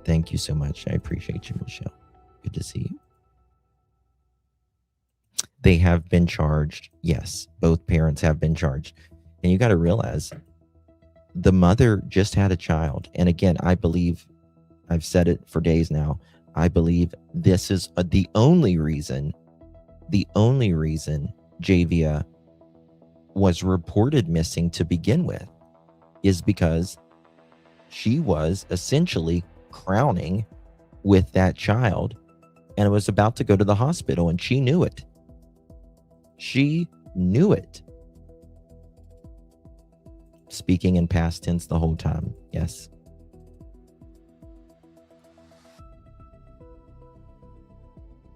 Speaker 1: Thank you so much. I appreciate you, Michelle. Good to see you. They have been charged. Yes, both parents have been charged. And you got to realize the mother just had a child. And again, I believe, I've said it for days now, I believe this is the only reason Javeayah was reported missing to begin with, is because she was essentially crowning with that child and was about to go to the hospital, and she knew it. She knew it. Speaking in past tense the whole time. Yes.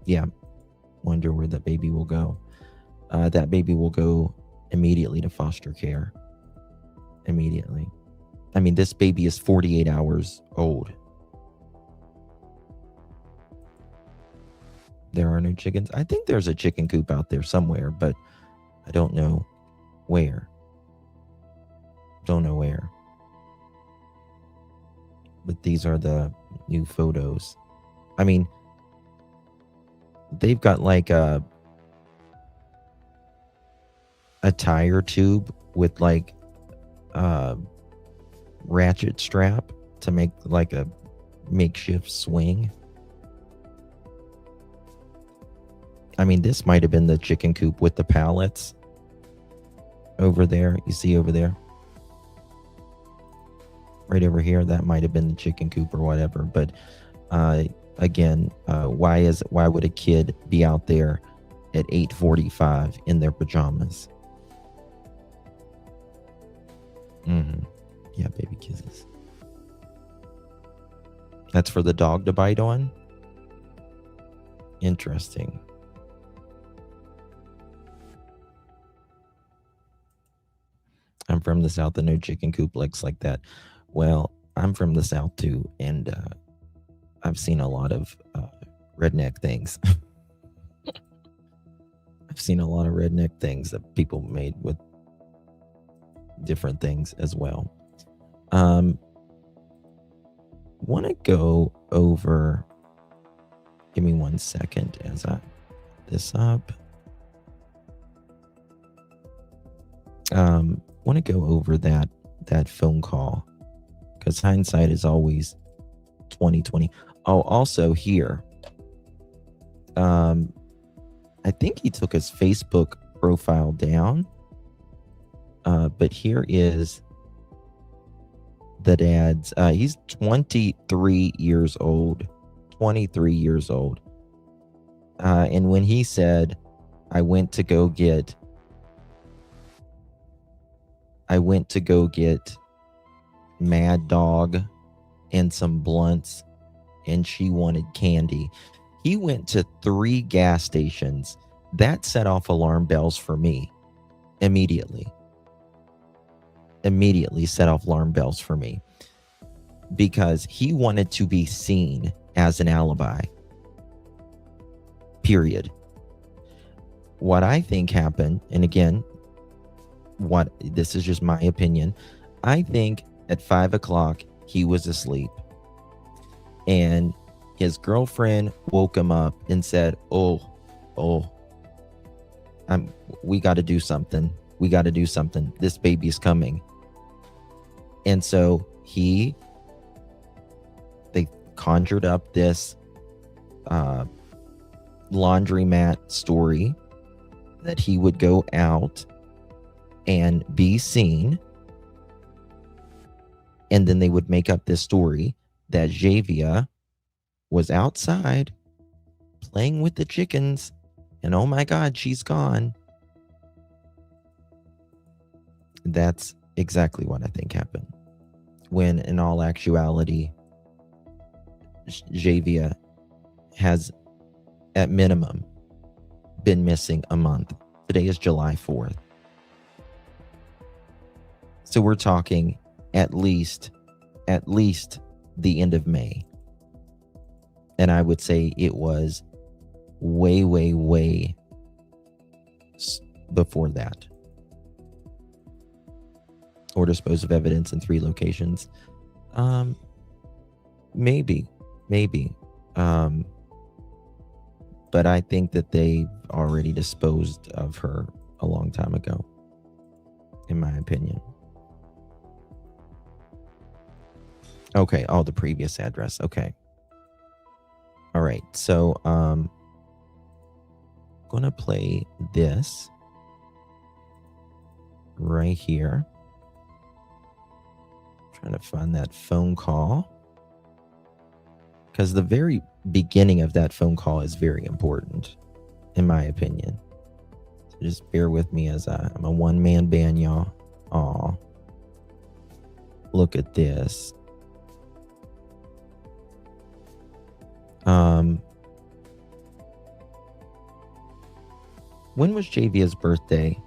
Speaker 1: Yeah. Wonder where that baby will go. That baby will go immediately to foster care. Immediately. I mean, this baby is 48 hours old. There are no chickens. I think there's a chicken coop out there somewhere, but I don't know where. Don't know where. But these are the new photos. I mean, they've got like a tire tube with like a ratchet strap to make like a makeshift swing. I mean, this might have been the chicken coop with the pallets over there. You see over there? Right over here, that might have been the chicken coop or whatever. But again, why would a kid be out there at 8:45 in their pajamas? Yeah, baby kisses. That's for the dog to bite on? Interesting. I'm from the South and no chicken coop looks like that. Well, I'm from the South too, and I've seen a lot of redneck things. I've seen a lot of redneck things that people made with different things as well. Want to go over, give me 1 second as I put this up. Want to go over that phone call, because hindsight is always 2020. Oh, also here, I think he took his Facebook profile down, but here is the dad's. He's 23 years old. 23 years old. And when he said, I went to go get Mad Dog and some blunts, and she wanted candy. He went to 3 gas stations. That set off alarm bells for me immediately. Immediately set off alarm bells for me, because he wanted to be seen as an alibi. Period. What I think happened, and again, this is just my opinion, I think at 5 o'clock he was asleep, and his girlfriend woke him up and said, we got to do something. We got to do something. This baby's coming. And so they conjured up this laundromat story that he would go out and be seen, and then they would make up this story that Javeayah was outside playing with the chickens, and oh my God, she's gone. That's exactly what I think happened, when in all actuality, Javeayah has at minimum been missing a month. Today is July 4th. So we're talking at least the end of May. And I would say it was way before that. Or dispose of evidence in 3 locations. Maybe. But I think that they already disposed of her a long time ago, in my opinion. Okay, the previous address. Okay. All right, so I'm gonna play this right here. Trying to find that phone call, because the very beginning of that phone call is very important, in my opinion. So just bear with me as I'm a one-man band, y'all. Aw. Look at this. When was Javeayah's birthday?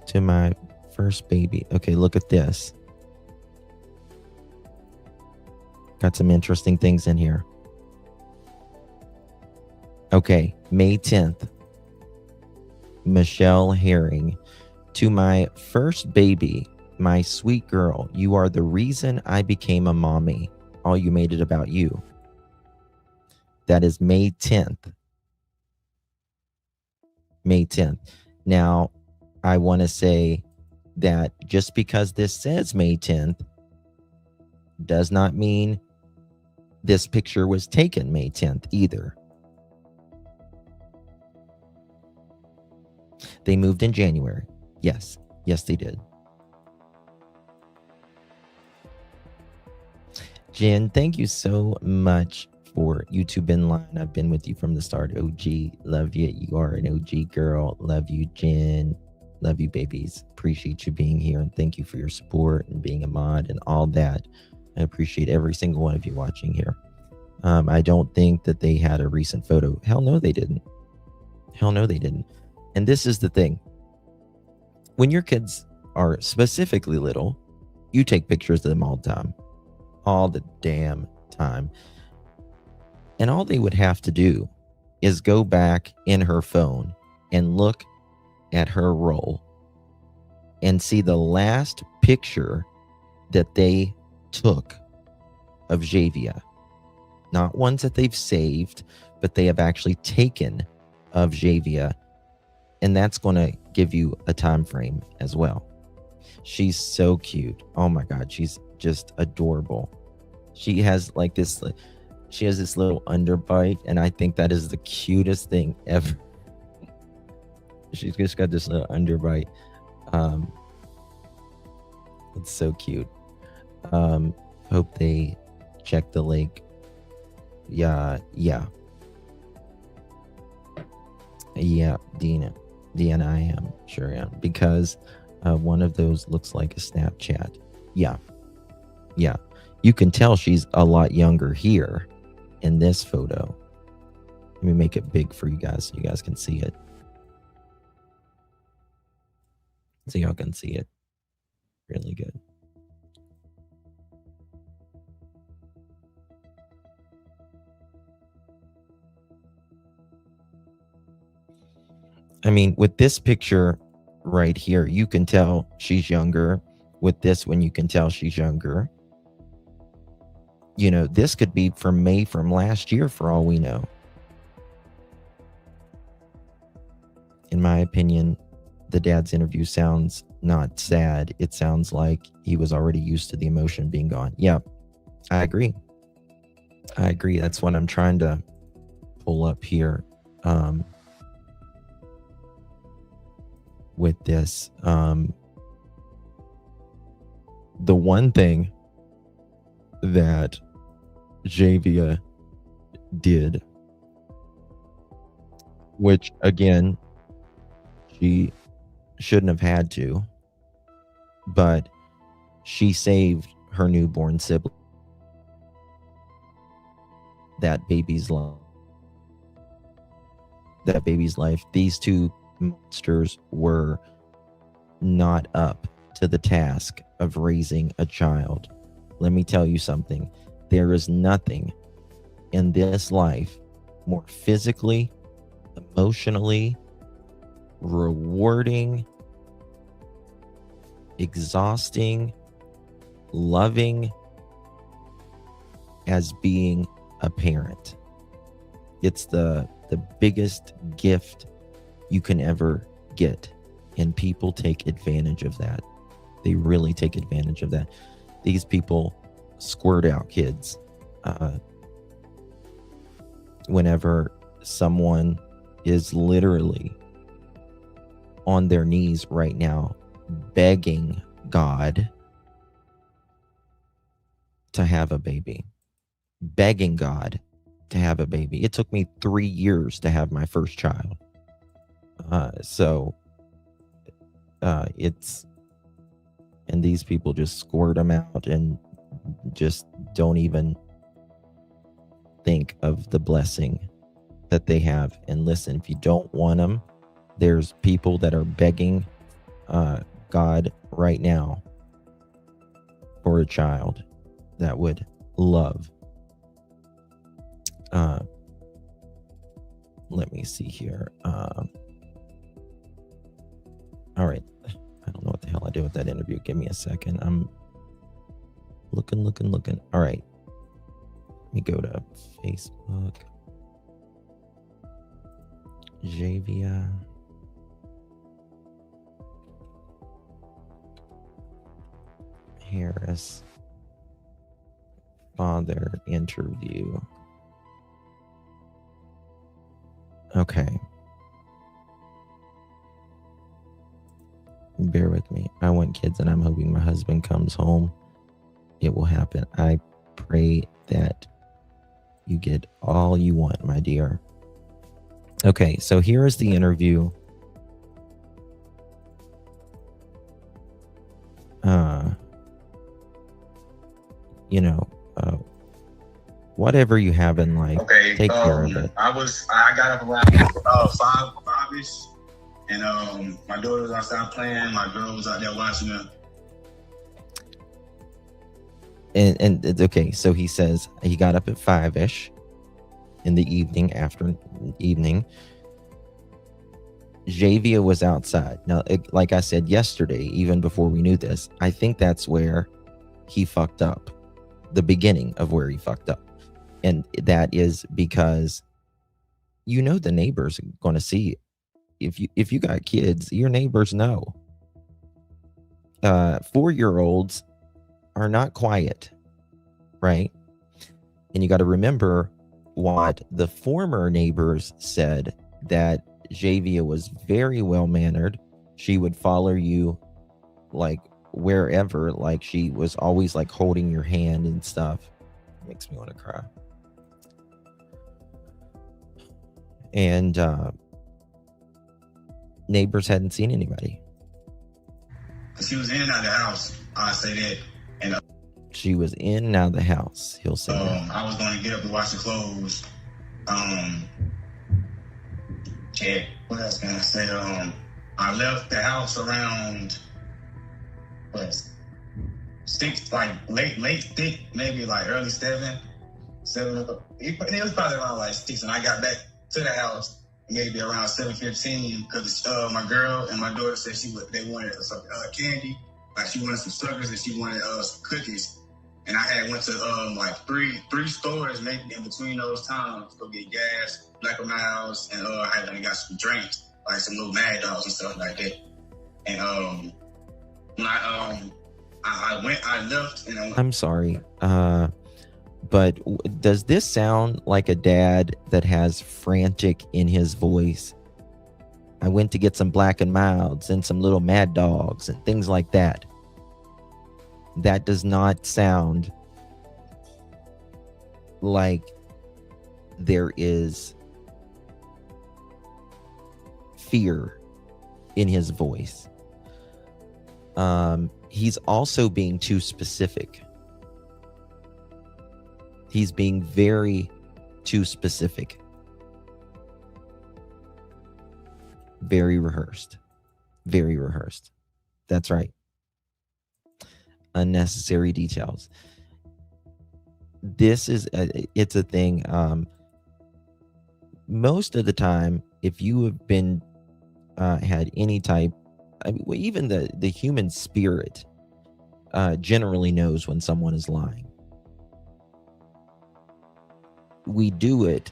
Speaker 1: To my first baby. Okay, look at this. Got some interesting things in here. Okay, May 10th. Michelle Herring. To my first baby, my sweet girl, you are the reason I became a mommy. All you made it about you. That is May 10th. May 10th. Now, I want to say that just because this says May 10th does not mean this picture was taken May 10th either. They moved in January. Yes. Yes, they did. Jen, thank you so much for YouTube in line. I've been with you from the start. OG, love you. You are an OG girl. Love you, Jen. Love you, babies. Appreciate you being here, and thank you for your support and being a mod and all that. I appreciate every single one of you watching here. I don't think that they had a recent photo. Hell no, they didn't. Hell no, they didn't. And this is the thing. When your kids are specifically little, you take pictures of them all the time. All the damn time. And all they would have to do is go back in her phone and look at her roll and see the last picture that they took of Javeayah. Not ones that they've saved, but they have actually taken of Javeayah. And that's going to give you a time frame as well. She's so cute. Oh my God, she's just adorable. She has like this, she has this little underbite, and I think that is the cutest thing ever. She's just got this little underbite. It's so cute. Hope they check the lake. Yeah, Deanna, I am. Sure am. Because one of those looks like a Snapchat. Yeah. You can tell she's a lot younger here in this photo. Let me make it big for you guys so you guys can see it. So y'all can see it. Really good. I mean, with this picture right here, you can tell she's younger. With this one, you can tell she's younger. You know, this could be from May from last year for all we know. In my opinion, the dad's interview sounds not sad. It sounds like he was already used to the emotion being gone. Yeah, I agree. That's what I'm trying to pull up here. With this, the one thing that Javeayah did, which again, she shouldn't have had to, but she saved her newborn sibling, that baby's life. These two monsters were not up to the task of raising a child. Let me tell you something. There is nothing in this life more physically, emotionally rewarding, exhausting, loving as being a parent. It's the biggest gift you can ever get, and people take advantage of that. They really take advantage of that. These people squirt out kids whenever someone is literally on their knees right now begging God to have a baby. Begging God to have a baby. It took me 3 years to have my first child. And these people just squirt them out and just don't even think of the blessing that they have. And listen, if you don't want them, there's people that are begging God right now for a child that would love let me see here. All right. I don't know what the hell I did with that interview. Give me a second. I'm looking. All right. Let me go to Facebook. Javeayah Harris father interview. Okay. Bear with me. I want kids and I'm hoping my husband comes home. It will happen. I pray that you get all you want, my dear. Okay, so here is the interview. Whatever you have in life, take care of it.
Speaker 10: I got up around five-ish, and my daughter was outside playing. My girl was out there watching her.
Speaker 1: And it's okay. So he says he got up at 5-ish in the evening, after evening. Javeayah was outside. Now, like I said yesterday, even before we knew this, I think that's where he fucked up. The beginning of where he fucked up. And that is because the neighbors are going to see it. If you got kids, your neighbors know. 4-year-olds are not quiet, right? And you got to remember what the former neighbors said, that Javeayah was very well mannered. She would follow you like wherever, like she was always like holding your hand and stuff. Makes me want to cry. And neighbors hadn't seen anybody.
Speaker 10: She was in and out of the house. I say that. And
Speaker 1: she was in and out of the house. He'll say that.
Speaker 10: I was going to get up and wash the clothes. Yeah, what else can I say? I left the house around 6, like late, maybe like early 7 o'clock. It was probably around like 6, and I got back to the house maybe around 7:15 because my girl and my daughter said they wanted some candy, like she wanted some suckers and she wanted some cookies, and I had went to like three stores maybe in between those times to go get gas, Black Miles, and I had went and got some drinks, like some little Mad Dogs and stuff like that. And when I left and I went.
Speaker 1: I'm sorry, but does this sound like a dad that has frantic in his voice? I went to get some Black and Milds and some little Mad Dogs and things like that. That does not sound like there is fear in his voice. He's also being too specific. He's being very too specific. Very rehearsed. Very rehearsed. That's right. Unnecessary details. This is it's a thing. Most of the time, if you have been had any type, even the human spirit generally knows when someone is lying. We do it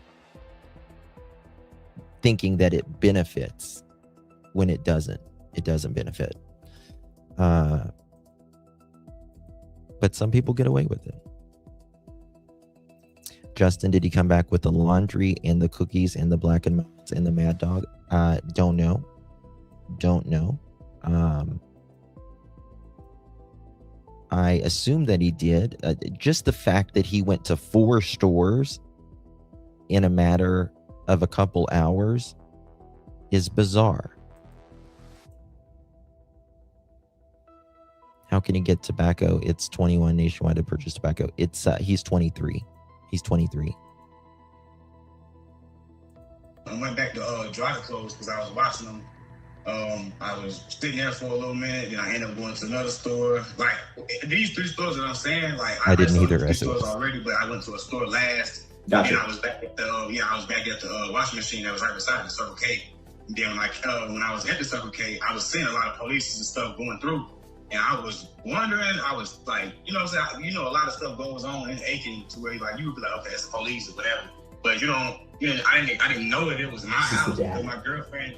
Speaker 1: thinking that it benefits when it doesn't. It doesn't benefit. But some people get away with it. Justin, did he come back with the laundry and the cookies and the Black and Milds and the Mad Dog? Don't know. I assume that he did. Just the fact that he went to 4 stores in a matter of a couple hours is bizarre. How can he get tobacco? It's 21 nationwide to purchase tobacco. It's he's 23. He's 23.
Speaker 10: I went back to dry the clothes because I was watching them. I was sitting there for a little minute, and I ended up going to another store. Like these 3 stores that I'm saying, like
Speaker 1: I didn't either.
Speaker 10: Stores already, but I went to a store last,
Speaker 8: Gotcha.
Speaker 10: And I was back at the I was back at the washing machine that was right beside the Circle K. And then when I was at the Circle K, I was seeing a lot of police and stuff going through. And I was wondering, I was like, you know what I'm saying? You know, a lot of stuff goes on in Aiken to where like you would be like, okay, it's the police or whatever. But I didn't know that it was my house. But my girlfriend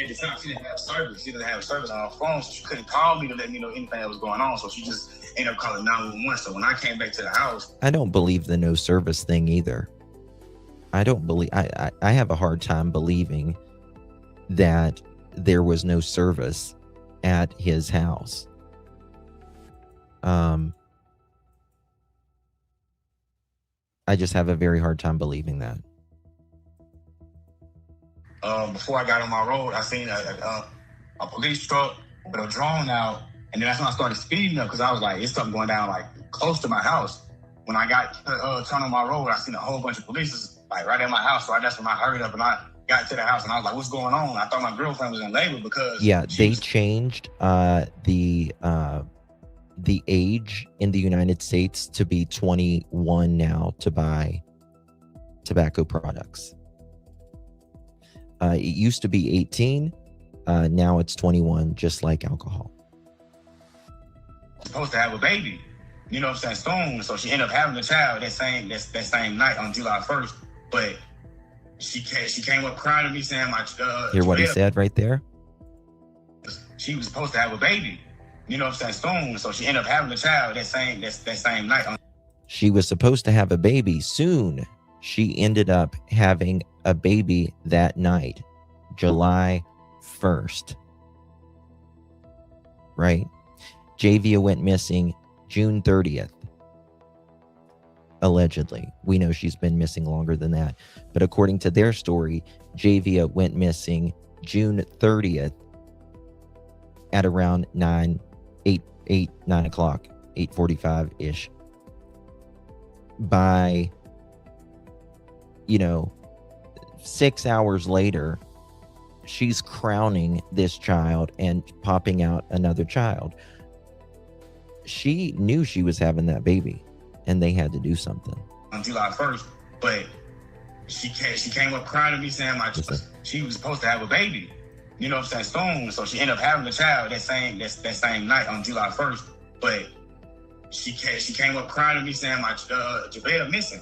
Speaker 10: at the time, she didn't have service. She didn't have service on her phone, so she couldn't call me to let me know anything that was going on. So she just ended up calling 911. So when I came back to the house,
Speaker 1: I don't believe the no service thing either. I don't believe. I have a hard time believing that there was no service at his house. I just have a very hard time believing that.
Speaker 10: before I got on my road, I seen a police truck with a drone out, and then that's when I started speeding up because I was like, it's something going down like close to my house. When I got turned on my road, I seen a whole bunch of police like right at my house. So that's when I hurried up and I got to the house and I was like, what's going on? I thought my girlfriend was in labor because
Speaker 1: they changed the age in the United States to be 21 now to buy tobacco products. It used to be 18. Now it's 21, just like alcohol.
Speaker 10: Supposed to have a baby, you know what I'm saying, soon. So she ended up having a child that same night on July 1st. But she came up crying to me saying
Speaker 1: Hear what he said right there?
Speaker 10: She was supposed to have a baby, you know what I'm saying, soon. So she ended up having a child that same night.
Speaker 1: She was supposed to have a baby soon. She ended up having a baby that night, July 1st. Right? Javeayah went missing June 30th. Allegedly. We know she's been missing longer than that. But according to their story, Javeayah went missing June 30th at around 9 o'clock, 8:45-ish. By, 6 hours later, she's crowning this child and popping out another child. She knew she was having that baby, and they had to do something.
Speaker 10: On July 1st, but she came up crying to me saying she was supposed to have a baby, you know what I'm saying, soon. So she ended up having a child that same night on July 1st. But she came up crying to me saying Javeayah missing,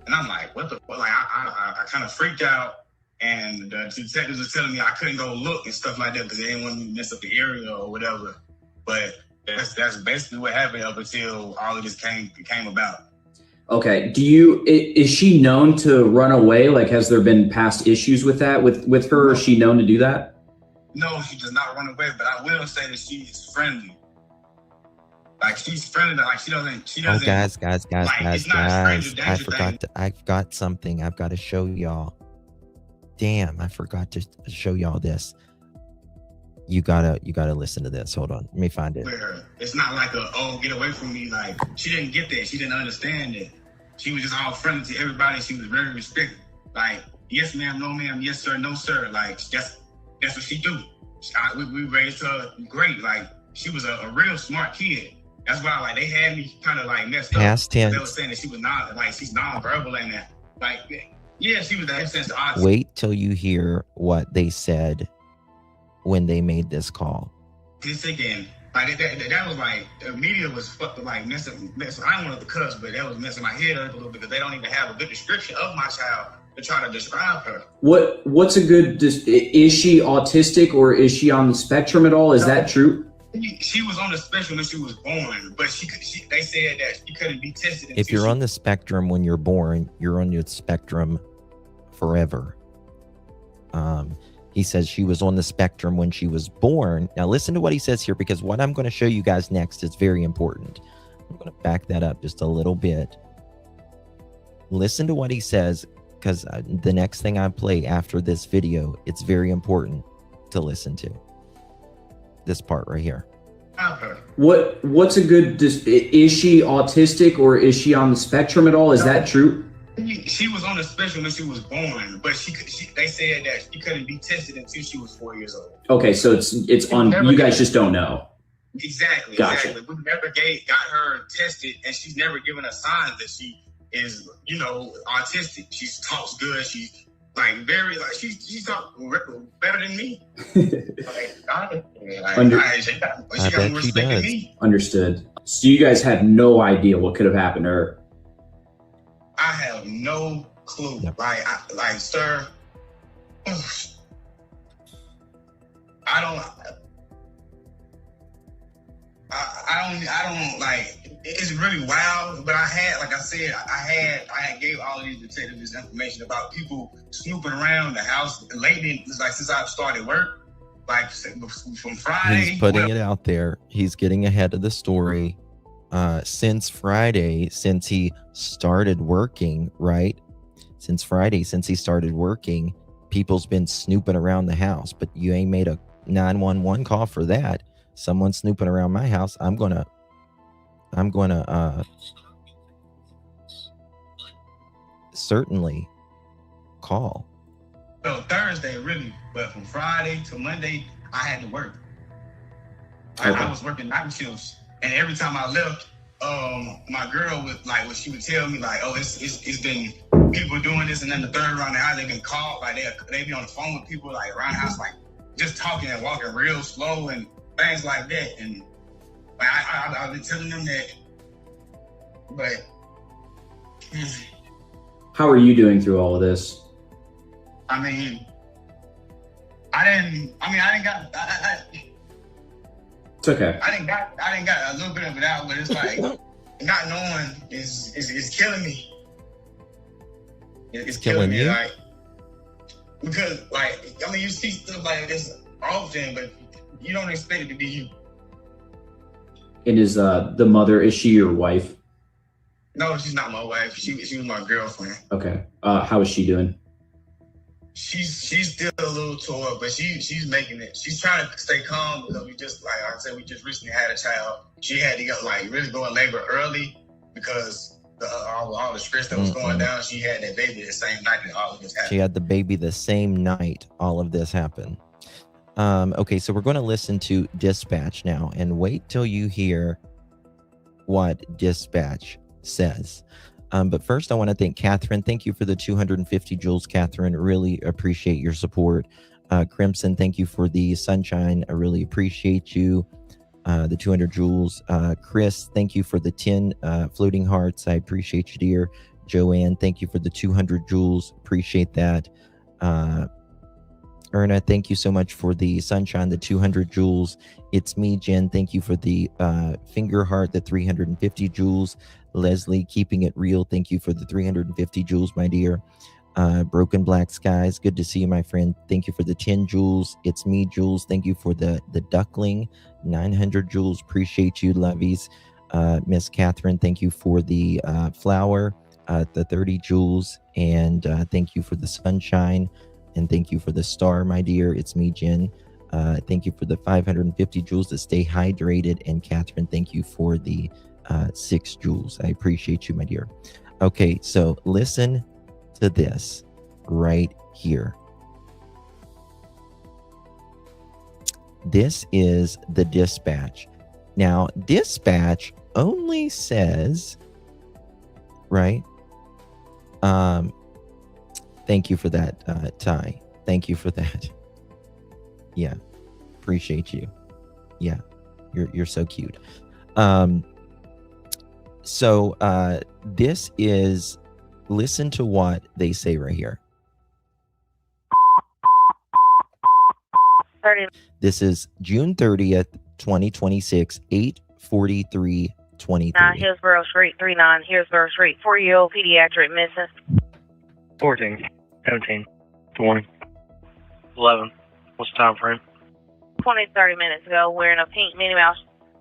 Speaker 10: and I'm like, what the fuck? Like I kind of freaked out, and the detectives were telling me I couldn't go look and stuff like that because they didn't want me to mess up the area or whatever. But that's basically what happened up until all of this came about.
Speaker 8: Okay. Is she known to run away? Like, has there been past issues with that with her? Is she known to do that?
Speaker 10: No, she does not run away, but I will say that she's friendly. Like, she's friendly, like she doesn't.
Speaker 1: Oh, guys, I've got something I've got to show y'all. Damn, I forgot to show y'all this. You gotta listen to this. Hold on, let me find it.
Speaker 10: Where it's not like get away from me. Like, she didn't get that. She didn't understand it. She was just all friendly to everybody. She was very respectful. Like, yes ma'am, no ma'am, yes sir, no sir. Like, that's what she do. We raised her great. Like, she was a real smart kid. That's why they had me kind of messed up.
Speaker 1: Past tense.
Speaker 10: They were saying that she was not she's non-verbal and that. Like, yeah, she was that sense of odd.
Speaker 1: Wait till you hear what they said when they made this call.
Speaker 10: This again, that was the media was messing. I don't want to cuss, but that was messing my head up a little bit because they don't even have a good description of my child to try to describe her.
Speaker 8: What's a good? Is she autistic or is she on the spectrum at all? Is that true?
Speaker 10: She was on the spectrum when she was born, but they said that she couldn't be tested.
Speaker 1: If you're on the spectrum when you're born, you're on the spectrum forever. He says she was on the spectrum when she was born. Now listen to what he says here, because what I'm going to show you guys next is very important. I'm going to back that up just a little bit. Listen to what he says, because the next thing I play after this video, it's very important to listen to. This part right here.
Speaker 8: What's a good? Is she autistic or is she on the spectrum at all? Is that true?
Speaker 10: She was on the spectrum when she was born, but they said that she couldn't be tested until she was 4 years old.
Speaker 8: Okay, so it's on. You guys just don't know.
Speaker 10: Exactly.
Speaker 8: Gotcha.
Speaker 10: Exactly. We never got her tested, and she's never given us signs that she is, you know, autistic. She talks good. She's like very like she talks better than me. Like, she got more respect than me.
Speaker 11: Understood. So you guys had no idea what could have happened to her.
Speaker 10: I have no clue.
Speaker 1: Yep.
Speaker 10: Like, sir, I don't like. It's really wild, but I had, like I said, I had gave all of these detectives this information about people snooping around the house lately. Like since I started work, like from Friday.
Speaker 1: He's putting it out there. He's getting ahead of the story. Since Friday, since he started working, right? Since Friday, since he started working, people's been snooping around the house. But you ain't made a 911 call for that. Someone snooping around my house. I'm gonna certainly call.
Speaker 10: So Thursday, really, but from Friday to Monday, I had to work. I was working night shifts, and every time I left, my girl would like, she would tell me like, oh, it's been people doing this, and then the third round of the house, they've been called, like they be on the phone with people like around the house, like just talking and walking real slow and things like that, and like I've been telling them that, but.
Speaker 11: How are you doing through all of this?
Speaker 10: I didn't got.
Speaker 11: It's okay.
Speaker 10: I didn't got a little bit of it out, but it's like not knowing is killing me. It's killing me,
Speaker 1: you?
Speaker 10: like because you see stuff like this often, but you don't expect it to be you.
Speaker 11: And is the mother, is she your wife?
Speaker 10: No, she's not my wife. She was my girlfriend.
Speaker 11: Okay. How is she doing?
Speaker 10: She's still a little tore up, but she's making it. She's trying to stay calm because we just, like I said, we just recently had a child. She had to go really go in labor early because all the stress that was going down. She had that baby the same night that all of this happened.
Speaker 1: She had the baby the same night all of this happened. Okay, so we're going to listen to dispatch now and wait till you hear what dispatch says. But first, I want to thank Catherine. Thank you for the 250 joules, Catherine. Really appreciate your support. Crimson, thank you for the sunshine. I really appreciate you. The 200 joules. Chris, thank you for the 10 floating hearts. I appreciate you, dear. Joanne, thank you for the 200 joules. Appreciate that. Erna, thank you so much for the sunshine, the 200 joules. It's me, Jen. Thank you for the finger heart, the 350 joules. Leslie, keeping it real. Thank you for the 350 joules, my dear. Broken Black Skies, good to see you, my friend. Thank you for the 10 joules. It's me, Jules. Thank you for the duckling, 900 joules. Appreciate you, lovies. Miss Catherine, thank you for the flower, the 30 joules. And thank you for the sunshine. And thank you for the star, my dear. It's me, Jen. Thank you for the 550 joules to stay hydrated. And Catherine, thank you for the 6 joules. I appreciate you, my dear. Okay, so listen to this right here. This is the dispatch. Now, dispatch only says, right? Thank you for that, Ty. Thank you for that. Yeah, appreciate you. Yeah, you're so cute. So this is, listen to what they say right here.
Speaker 12: 30.
Speaker 1: This is June 30th, 2026, 8:43:23.
Speaker 12: 9 Hillsboro Street, 39 Hillsboro Street. 4-year-old pediatric missing.
Speaker 13: 14, 17, 20, 11. What's the time frame?
Speaker 12: 20, 30 minutes ago, wearing a pink Minnie Mouse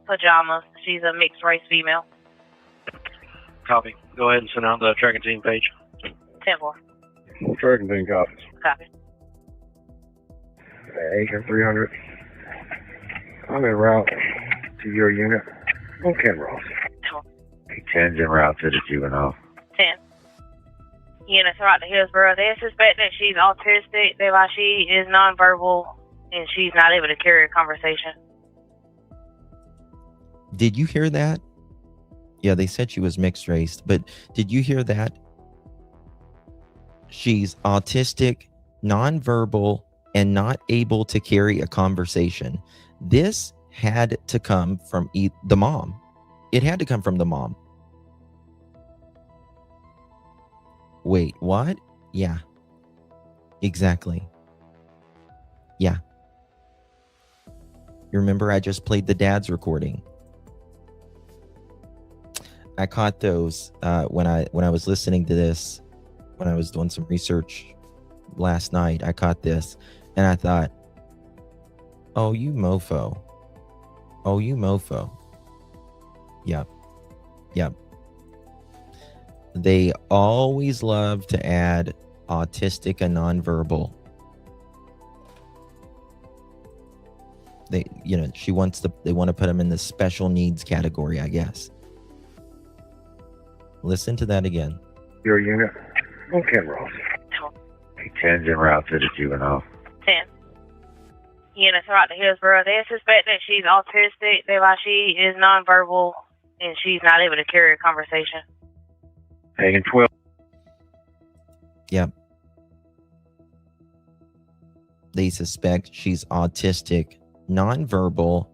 Speaker 12: pajamas. She's a mixed race female.
Speaker 13: Copy. Go ahead and send out the tracking team page.
Speaker 12: 10-4.
Speaker 6: Tracking team copies.
Speaker 12: Copy.
Speaker 13: Aiken 300. I'm en route to your unit. Okay, Ross.
Speaker 14: 10's en route to the juvenile.
Speaker 12: 10. Units are out to Hillsboro. They suspect that she's autistic, that she is nonverbal, and she's not able to carry a conversation.
Speaker 1: Did you hear that? Yeah, they said she was mixed race, but did you hear that? She's autistic, nonverbal, and not able to carry a conversation. This had to come from the mom. It had to come from the mom. Wait, what? Yeah. Exactly. Yeah. You remember I just played the dad's recording? I caught those when I was listening to this, when I was doing some research last night. I caught this and I thought, oh, you mofo. Oh, you mofo. Yep. Yep. They always love to add autistic and nonverbal. They want to put them in the special needs category, I guess. Listen to that again.
Speaker 13: Your unit. Okay, Ross.
Speaker 14: Changing route to the juvenile.
Speaker 12: 10. Units are out to Hillsboro. They suspect that she's autistic, that she is nonverbal, and she's not able to carry a conversation.
Speaker 13: Aiken 12.
Speaker 1: Yep. They suspect she's autistic, nonverbal,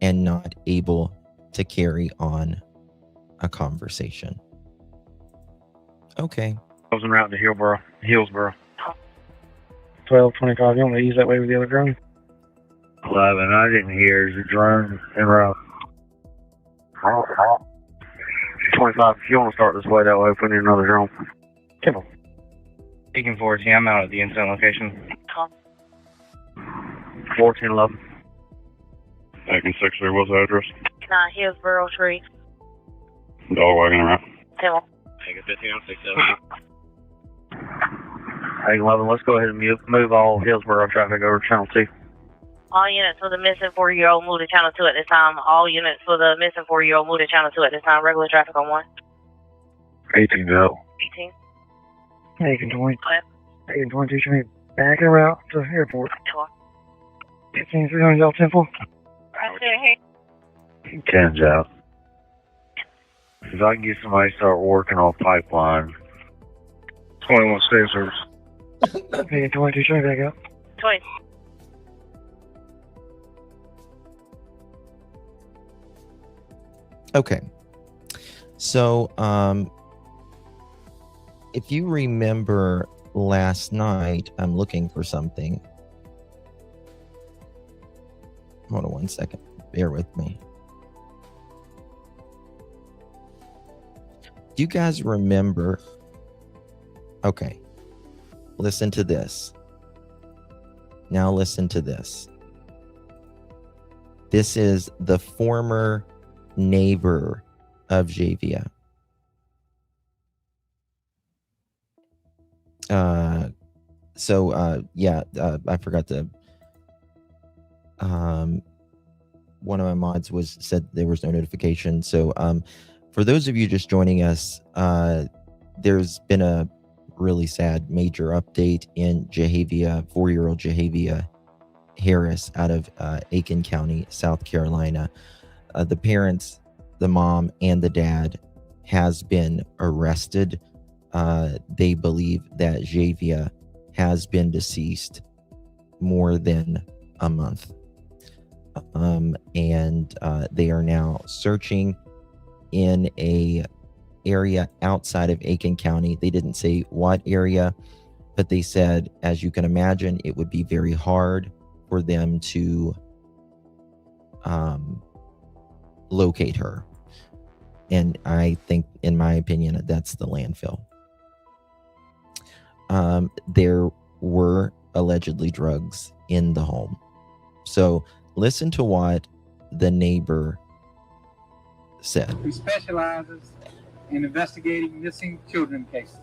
Speaker 1: and not able to carry on a conversation. Okay.
Speaker 13: Closing route to Hillsboro. 1225. You want me to use that way with the other drone?
Speaker 14: 11. I didn't hear the drone en route.
Speaker 13: 25. If you want to start this way, that way, put in another drone. Come on. Aiken 14. I'm out at the inside location. 1411.
Speaker 6: Aiken 6, what's the address?
Speaker 12: 9 Hillsboro Street.
Speaker 6: Dog wagon around.
Speaker 12: 10.
Speaker 13: Aiken 15 on 6 Aiken 11, let's go ahead and move all Hillsboro traffic over to Channel 2.
Speaker 12: All units for the missing 4-year-old move to Channel 2 at this time. All units for the missing 4-year-old move to Channel 2 at this time. Regular traffic on 1.
Speaker 13: 18 go.
Speaker 12: 18.
Speaker 13: Aiken 20. Aiken 22, should be back en route to the airport. 15 300, y'all 10-4.
Speaker 12: Right there, hey.
Speaker 14: 10's out. If I can get somebody to start working on pipeline.
Speaker 13: 21 stay service. Aiken 22, should be back out.
Speaker 12: 20.
Speaker 1: Okay. So, if you remember last night, I'm looking for something. Hold on one second. Bear with me. Do you guys remember? Okay. Listen to this. Now listen to this. This is the former neighbor of Javeayah. I forgot to. One of my mods said there was no notification. So, for those of you just joining us, there's been a really sad major update in Javeayah, 4-year-old Javeayah Harris out of Aiken County, South Carolina. The parents, the mom, and the dad has been arrested. They believe that Javeayah has been deceased more than a month. And they are now searching in a area outside of Aiken County. They didn't say what area, but they said, as you can imagine, it would be very hard for them to locate her. And I think, in my opinion, that's the landfill. There were allegedly drugs in the home. So listen to what the neighbor said.
Speaker 4: Who specializes in investigating missing children cases.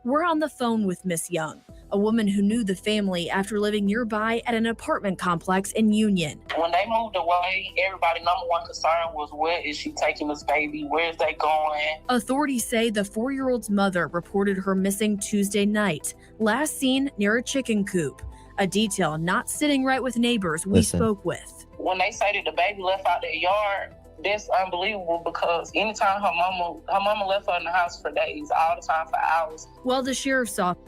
Speaker 15: We're on the phone with Miss Young, a woman who knew the family after living nearby at an apartment complex in Union.
Speaker 16: When they moved away, everybody's number one concern was, where is she taking this baby? Where is they going?
Speaker 15: Authorities say the 4-year-old's mother reported her missing Tuesday night, last seen near a chicken coop, a detail not sitting right with neighbors we spoke with.
Speaker 16: When they say that the baby left out their yard, that's unbelievable because anytime her mama left her in the house for days, all the time for hours.
Speaker 15: While the sheriff's office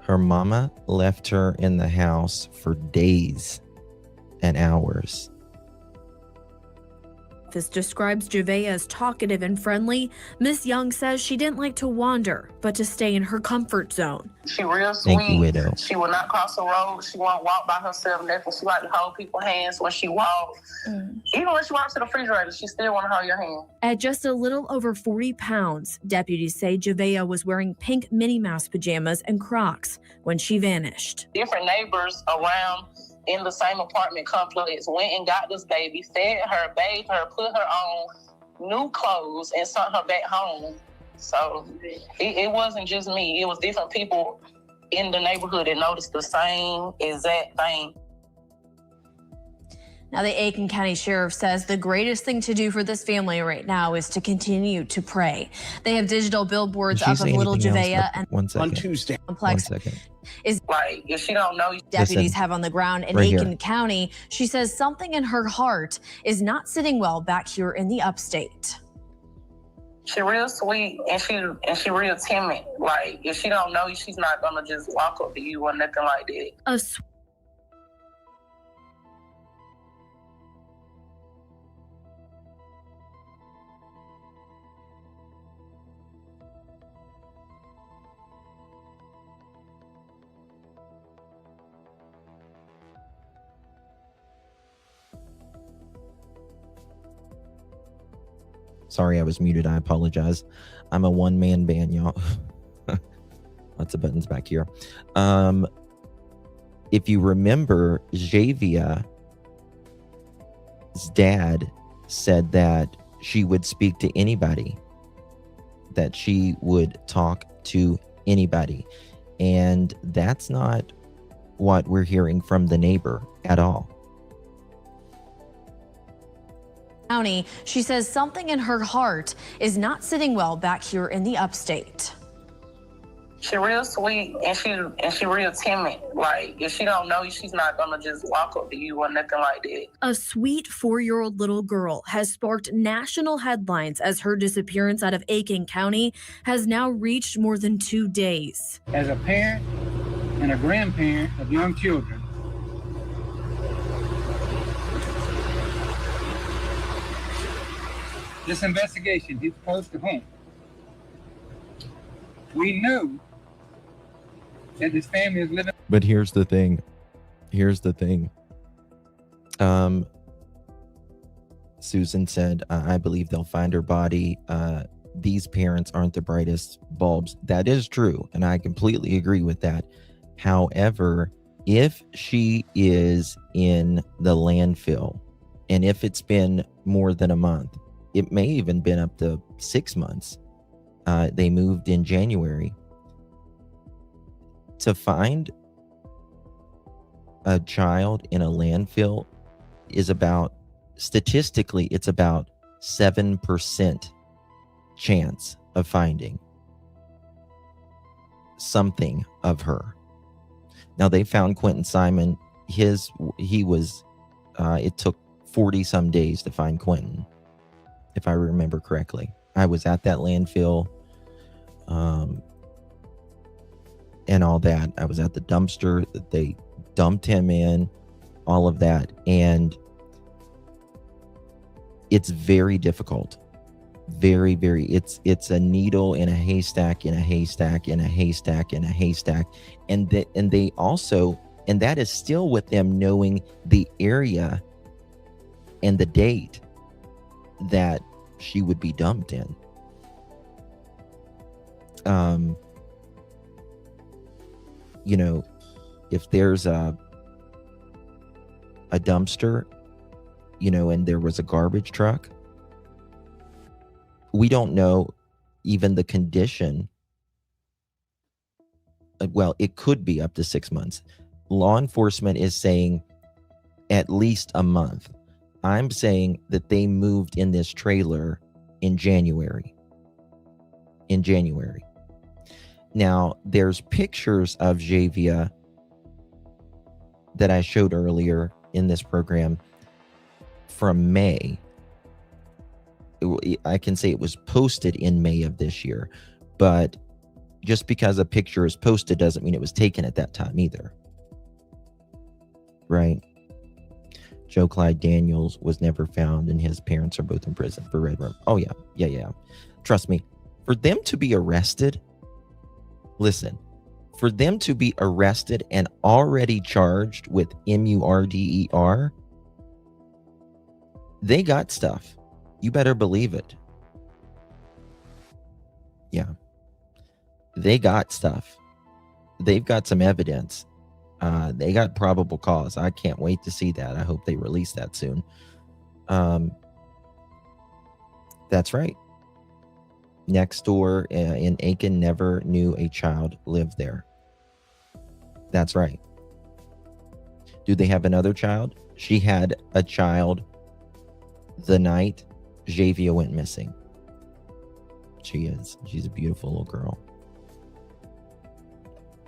Speaker 1: Her mama left her in the house for days and hours.
Speaker 15: describes Javeayah as talkative and friendly, Miss Young says she didn't like to wander, but to stay in her comfort zone.
Speaker 16: She real sweet.
Speaker 1: Thank you, widow.
Speaker 16: She will not cross the road. She won't walk by herself. Nothing. She like to hold people's hands when she walks. Even when she walks to the refrigerator, she still want to hold your hand.
Speaker 15: At just a little over 40 pounds, deputies say Javeayah was wearing pink Minnie Mouse pajamas and Crocs when she vanished.
Speaker 16: Different neighbors around in the same apartment complex went and got this baby, fed her, bathed her, put her on new clothes, and sent her back home. So it wasn't just me. It was different people in the neighborhood that noticed the same exact thing.
Speaker 15: Now, the Aiken County Sheriff says the greatest thing to do for this family right now is to continue to pray. They have digital billboards up of little Javeayah and
Speaker 1: One second.
Speaker 15: on Tuesday
Speaker 1: One
Speaker 15: complex
Speaker 1: second.
Speaker 15: is
Speaker 16: like if she don't know
Speaker 15: deputies
Speaker 1: Listen,
Speaker 15: have on the ground in
Speaker 1: right
Speaker 15: Aiken
Speaker 1: here.
Speaker 15: County. She says something in her heart is not sitting well back here in the upstate.
Speaker 16: She real sweet and she real timid. Like if she don't know you, she's not gonna just walk up to you or nothing like that.
Speaker 15: A
Speaker 1: Sorry, I was muted. I apologize. I'm a one-man band, y'all. Lots of buttons back here. If you remember, Javeayah's dad said that she would speak to anybody, that she would talk to anybody. And that's not what we're hearing from the neighbor at all.
Speaker 15: County, she says something in her heart is not sitting well back here in the upstate.
Speaker 16: She real sweet and she real timid. Like if she don't know you, she's not gonna just walk up to you or nothing like that.
Speaker 15: A sweet 4-year-old little girl has sparked national headlines as her disappearance out of Aiken County has now reached more than 2 days.
Speaker 4: As a parent and a grandparent of young children, this investigation hits close to home. We know that this family is living.
Speaker 1: But here's the thing. Susan said, I believe they'll find her body. These parents aren't the brightest bulbs. That is true, and I completely agree with that. However, if she is in the landfill, and if it's been more than a month, it may even been up to 6 months. They moved in January. To find a child in a landfill is about, statistically, it's about 7% chance of finding something of her. Now, they found Quentin Simon. It took 40 some days to find Quentin, if I remember correctly. I was at that landfill and all that. I was at the dumpster that they dumped him in, all of that. And it's very difficult. Very, very, it's a needle in a haystack, in a haystack, in a haystack, in a haystack. And they also, and that is still with them knowing the area and the date that she would be dumped in. You know, if there's a dumpster, you know, and there was a garbage truck, we don't know even the condition. Well, it could be up to 6 months. Law enforcement is saying at least a month. I'm saying that they moved in this trailer in January. Now, there's pictures of Javeayah that I showed earlier in this program from May. I can say it was posted in May of this year, but just because a picture is posted doesn't mean it was taken at that time either. Right? Joe Clyde Daniels was never found, and his parents are both in prison for Red Room. Oh, yeah. Trust me, for them to be arrested, listen, for them to be arrested and already charged with MURDER, they got stuff. You better believe it. Yeah. They got stuff. They've got some evidence. They got probable cause. I can't wait to see that. I hope they release that soon. That's right. Next door in Aiken never knew a child lived there. That's right. Do they have another child? She had a child the night Javeayah went missing. She's a beautiful little girl.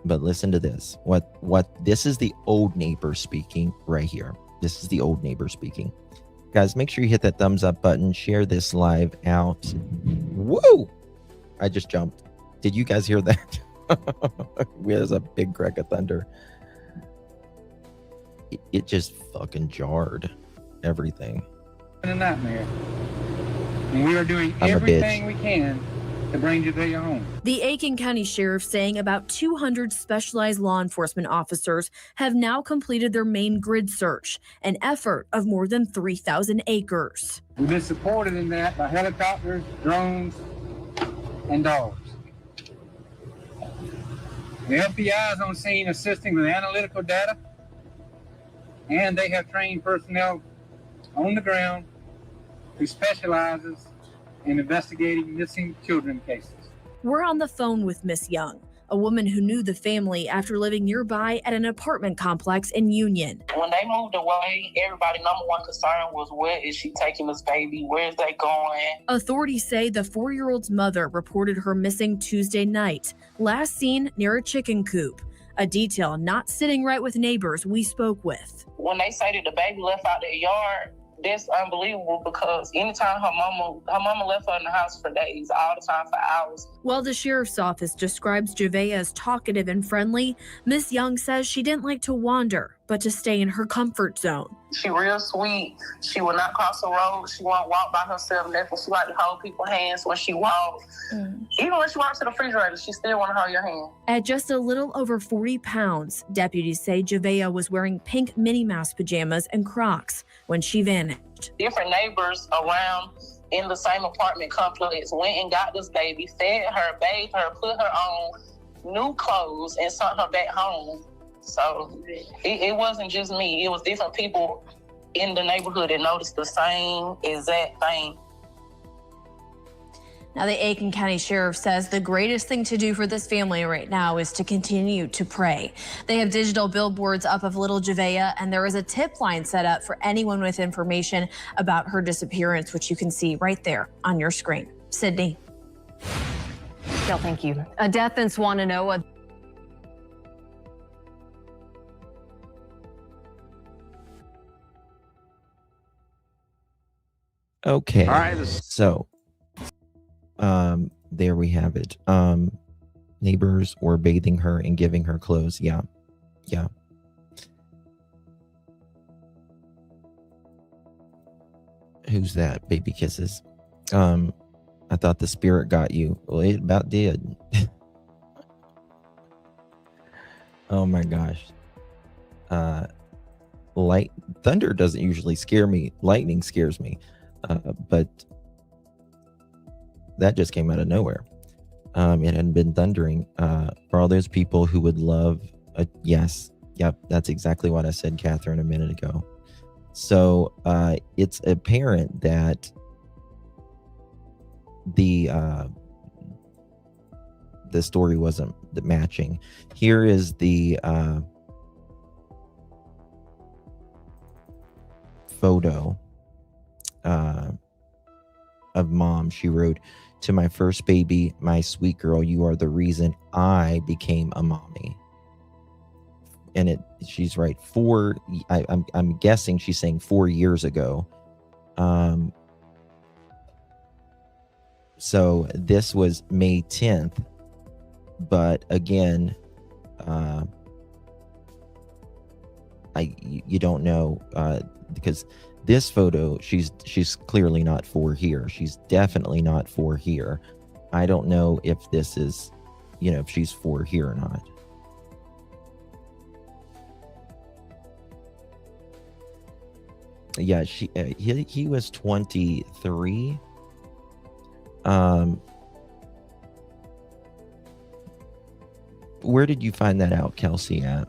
Speaker 1: But listen to this. This is the old neighbor speaking right here. This is the old neighbor speaking. Guys, make sure you hit that thumbs up button. Share this live out. Whoa! I just jumped. Did you guys hear that? There's a big crack of thunder. It just fucking jarred everything.
Speaker 4: A nightmare. And we are doing everything we can to bring Javeayah home.
Speaker 15: The Aiken County Sheriff saying about 200 specialized law enforcement officers have now completed their main grid search, an effort of more than 3,000 acres.
Speaker 4: We've been supported in that by helicopters, drones, and dogs. The FBI is on scene assisting with analytical data, and they have trained personnel on the ground who specializes in investigating missing children cases.
Speaker 15: We're on the phone with Miss Young, a woman who knew the family after living nearby at an apartment complex in Union.
Speaker 16: When they moved away, everybody's number one concern was, where is she taking this baby? Where is they going?
Speaker 15: Authorities say the 4-year-old's mother reported her missing Tuesday night, last seen near a chicken coop, a detail not sitting right with neighbors we spoke with.
Speaker 16: When they say that the baby left out their yard, that's unbelievable, because anytime her mama left her in the house for days, all the time for hours.
Speaker 15: While the sheriff's office describes Javeayah as talkative and friendly, Miss Young says she didn't like to wander, but to stay in her comfort zone.
Speaker 16: She real sweet. She will not cross the road. She won't walk by herself. Therefore, she like to hold people's hands when she walks. Even when she walks to the refrigerator, she still want to hold your hand.
Speaker 15: At just a little over 40 pounds, deputies say Javeayah was wearing pink Minnie Mouse pajamas and Crocs when she vanished.
Speaker 16: Different neighbors around in the same apartment complex went and got this baby, fed her, bathed her, put her on new clothes, and sent her back home. So it wasn't just me. It was different people in the neighborhood that noticed the same exact thing.
Speaker 15: Now, the Aiken County Sheriff says the greatest thing to do for this family right now is to continue to pray. They have digital billboards up of little Javeayah, and there is a tip line set up for anyone with information about her disappearance, which you can see right there on your screen. Sydney.
Speaker 9: Jill, thank you. A death in Swannanoa.
Speaker 1: Okay.
Speaker 17: All right.
Speaker 1: So, there we have it. Neighbors were bathing her and giving her clothes. Yeah. Who's that? Baby kisses. I thought the spirit got you. Well, it about did. Oh my gosh. Thunder doesn't usually scare me. Lightning scares me. But that just came out of nowhere. It had been thundering. For all those people who would love yes, yep, that's exactly what I said, Catherine, a minute ago. So it's apparent that the story wasn't matching. Here is the photo of mom. She wrote, "To my first baby, my sweet girl, you are the reason I became a mommy." And she's right. I'm guessing she's saying 4 years ago. So this was May 10th, but again, you don't know, because this photo, she's clearly not for here. She's definitely not for here. I don't know if this is, if she's for here or not. Yeah, he was 23. Where did you find that out, Kelsey, at?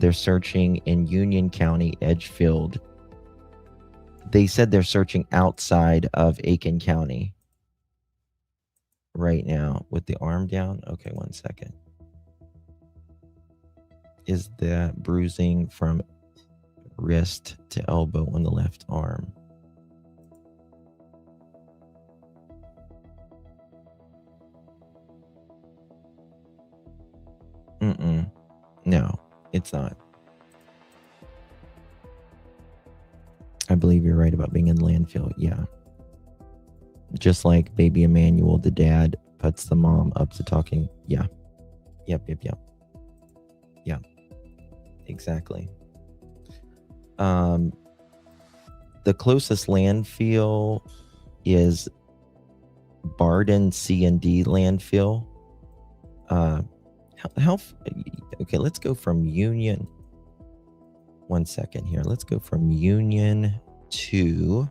Speaker 1: They're searching in Union County, Edgefield. They said they're searching outside of Aiken County right now with the arm down. Okay, 1 second. Is that bruising from wrist to elbow on the left arm? No, it's not. I believe you're right about being in the landfill. Yeah. Just like baby Emmanuel, the dad puts the mom up to talking. Yeah. Yep. Yeah. Exactly. The closest landfill is Barden C&D landfill. Okay, let's go from Union. 1 second here. Let's go from Union to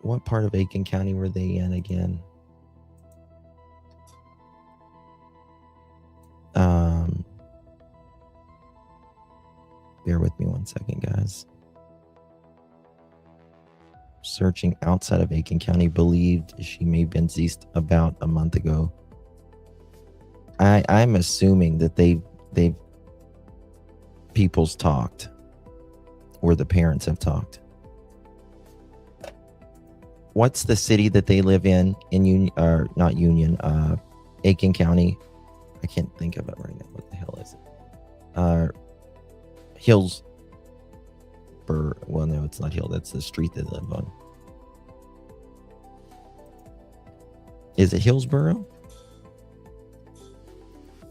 Speaker 1: what part of Aiken County were they in again? Bear with me 1 second, guys. Searching outside of Aiken County, believed she may have been deceased about a month ago. I'm assuming that they've people's talked, or the parents have talked. What's the city that they live in Union, or not Union, Aiken County? I can't think of it right now. What the hell is it? Hillsboro. Well, no, it's not Hill. That's the street they live on. Is it Hillsboro?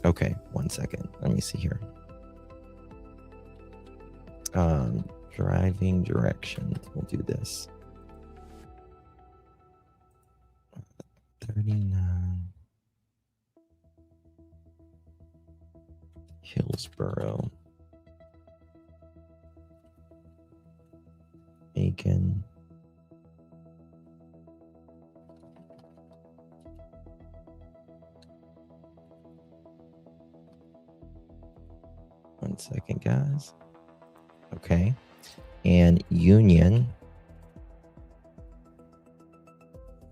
Speaker 1: Okay, 1 second. Let me see here. Driving directions. We'll do this. 39. Hillsboro. Aiken. One second, guys. Okay. And Union,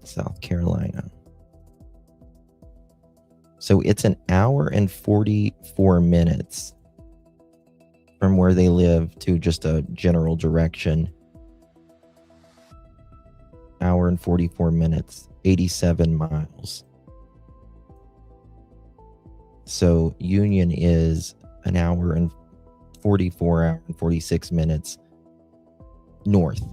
Speaker 1: South Carolina. So it's an hour and 44 minutes from where they live to just a general direction. Hour and 44 minutes, 87 miles. So Union is an hour and 44 hour and 46 minutes north.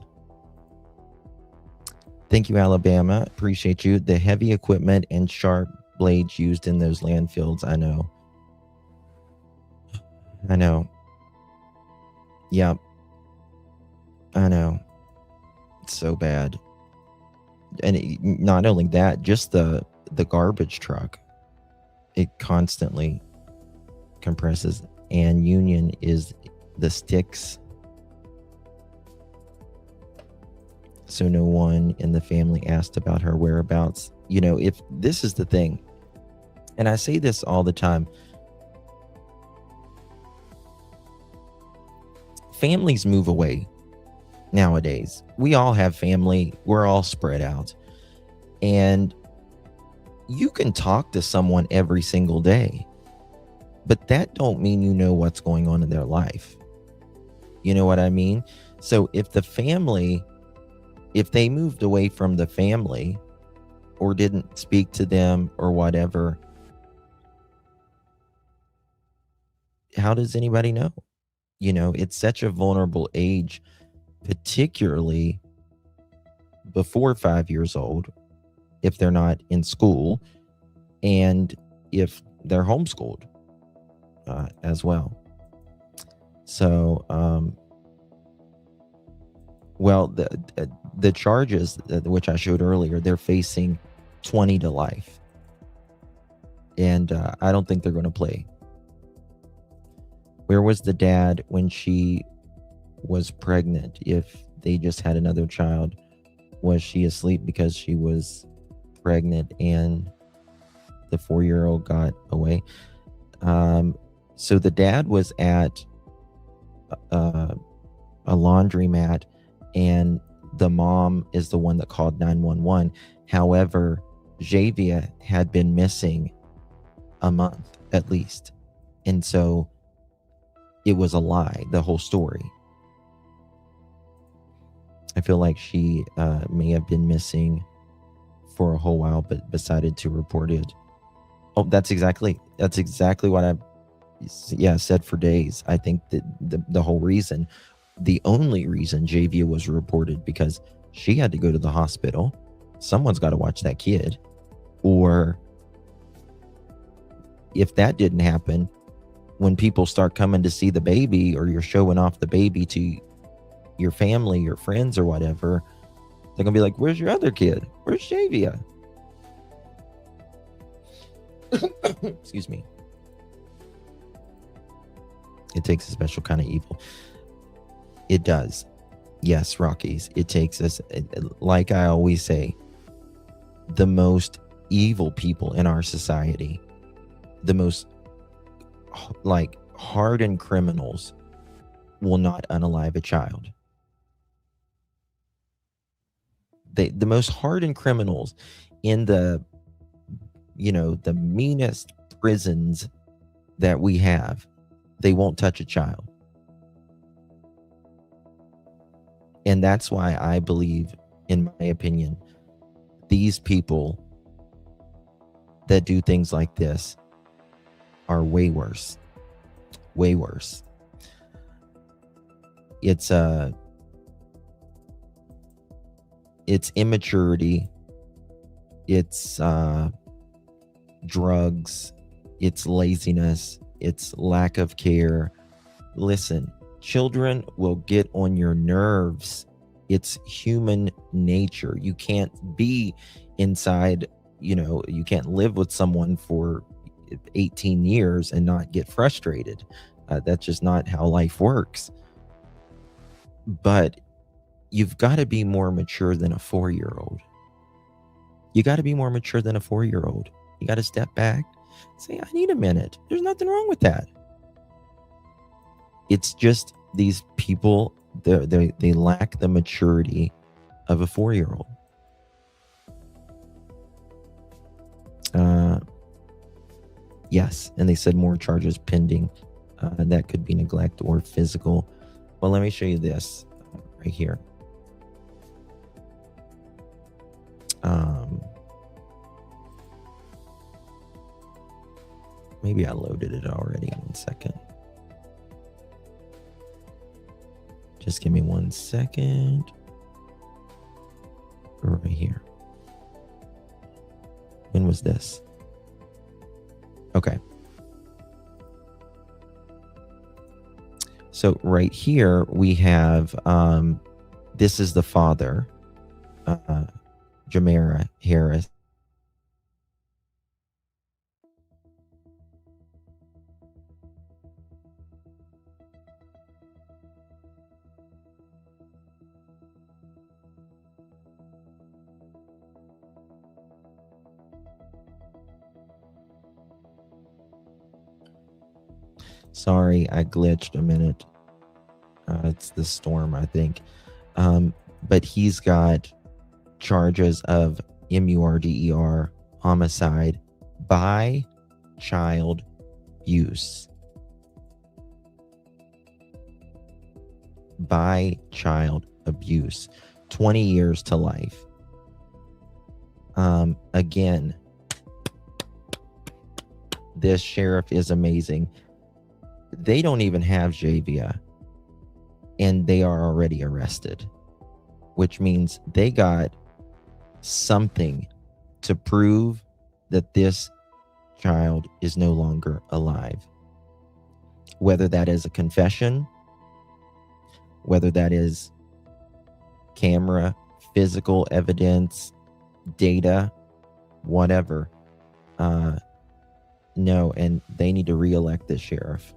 Speaker 1: Thank you, Alabama. Appreciate you. The heavy equipment and sharp blades used in those landfills. I know. Yep. I know. It's so bad. And not only that, just the garbage truck. It constantly compresses. And Union is the sticks. So no one in the family asked about her whereabouts. If this is the thing, and I say this all the time, families move away nowadays. We all have family. We're all spread out. And you can talk to someone every single day, but that don't mean you know what's going on in their life. You know what I mean? So if they moved away from the family or didn't speak to them or whatever, how does anybody know? You know, it's such a vulnerable age, particularly before 5 years old, if they're not in school and if they're homeschooled as well. So, well, the charges which I showed earlier, they're facing 20 to life. And I don't think they're going to play. Where was the dad when she was pregnant? If they just had another child, was she asleep because she was pregnant and the 4-year-old got away? So the dad was at a laundromat, and the mom is the one that called 911. However, Javeayah had been missing a month at least. And so it was a lie, the whole story. I feel like she may have been missing for a whole while, but decided to report it. Oh, that's exactly what I said for days. I think that the whole reason, the only reason Javeayah was reported, because she had to go to the hospital. Someone's got to watch that kid. Or if that didn't happen, when people start coming to see the baby, or you're showing off the baby to your family, your friends, or whatever, they're gonna be like, where's your other kid? Where's Javeayah? Excuse me. It takes a special kind of evil. It does. Yes, Rockies. It takes us, like I always say, the most evil people in our society, the most like hardened criminals, will not unalive a child. The most hardened criminals in the meanest prisons that we have, they won't touch a child. And that's why I believe, in my opinion, these people that do things like this are way worse. Way worse. It's immaturity. It's drugs. It's laziness. It's lack of care. Listen, children will get on your nerves. It's human nature. You can't be inside, you can't live with someone for 18 years and not get frustrated. That's just not how life works. But you've got to be more mature than a 4-year-old. You got to be more mature than a 4-year-old. You got to step back, say, I need a minute. There's nothing wrong with that. It's just these people, they lack the maturity of a 4-year-old. Yes, and they said more charges pending. That could be neglect or physical. Well, let me show you this right here. Maybe I loaded it already. 1 second. Just give me 1 second. Right here. When was this? Okay. So right here we have, this is the father, Javeayah Harris. Sorry, I glitched a minute. It's the storm, I think. But he's got charges of MURDER, homicide, by child abuse. By child abuse. 20 years to life. Again, this sheriff is amazing. They don't even have Javeayah. and they are already arrested, which means they got something to prove that this child is no longer alive. Whether that is a confession, whether that is camera, physical evidence, data, whatever. No, and they need to re-elect the sheriff.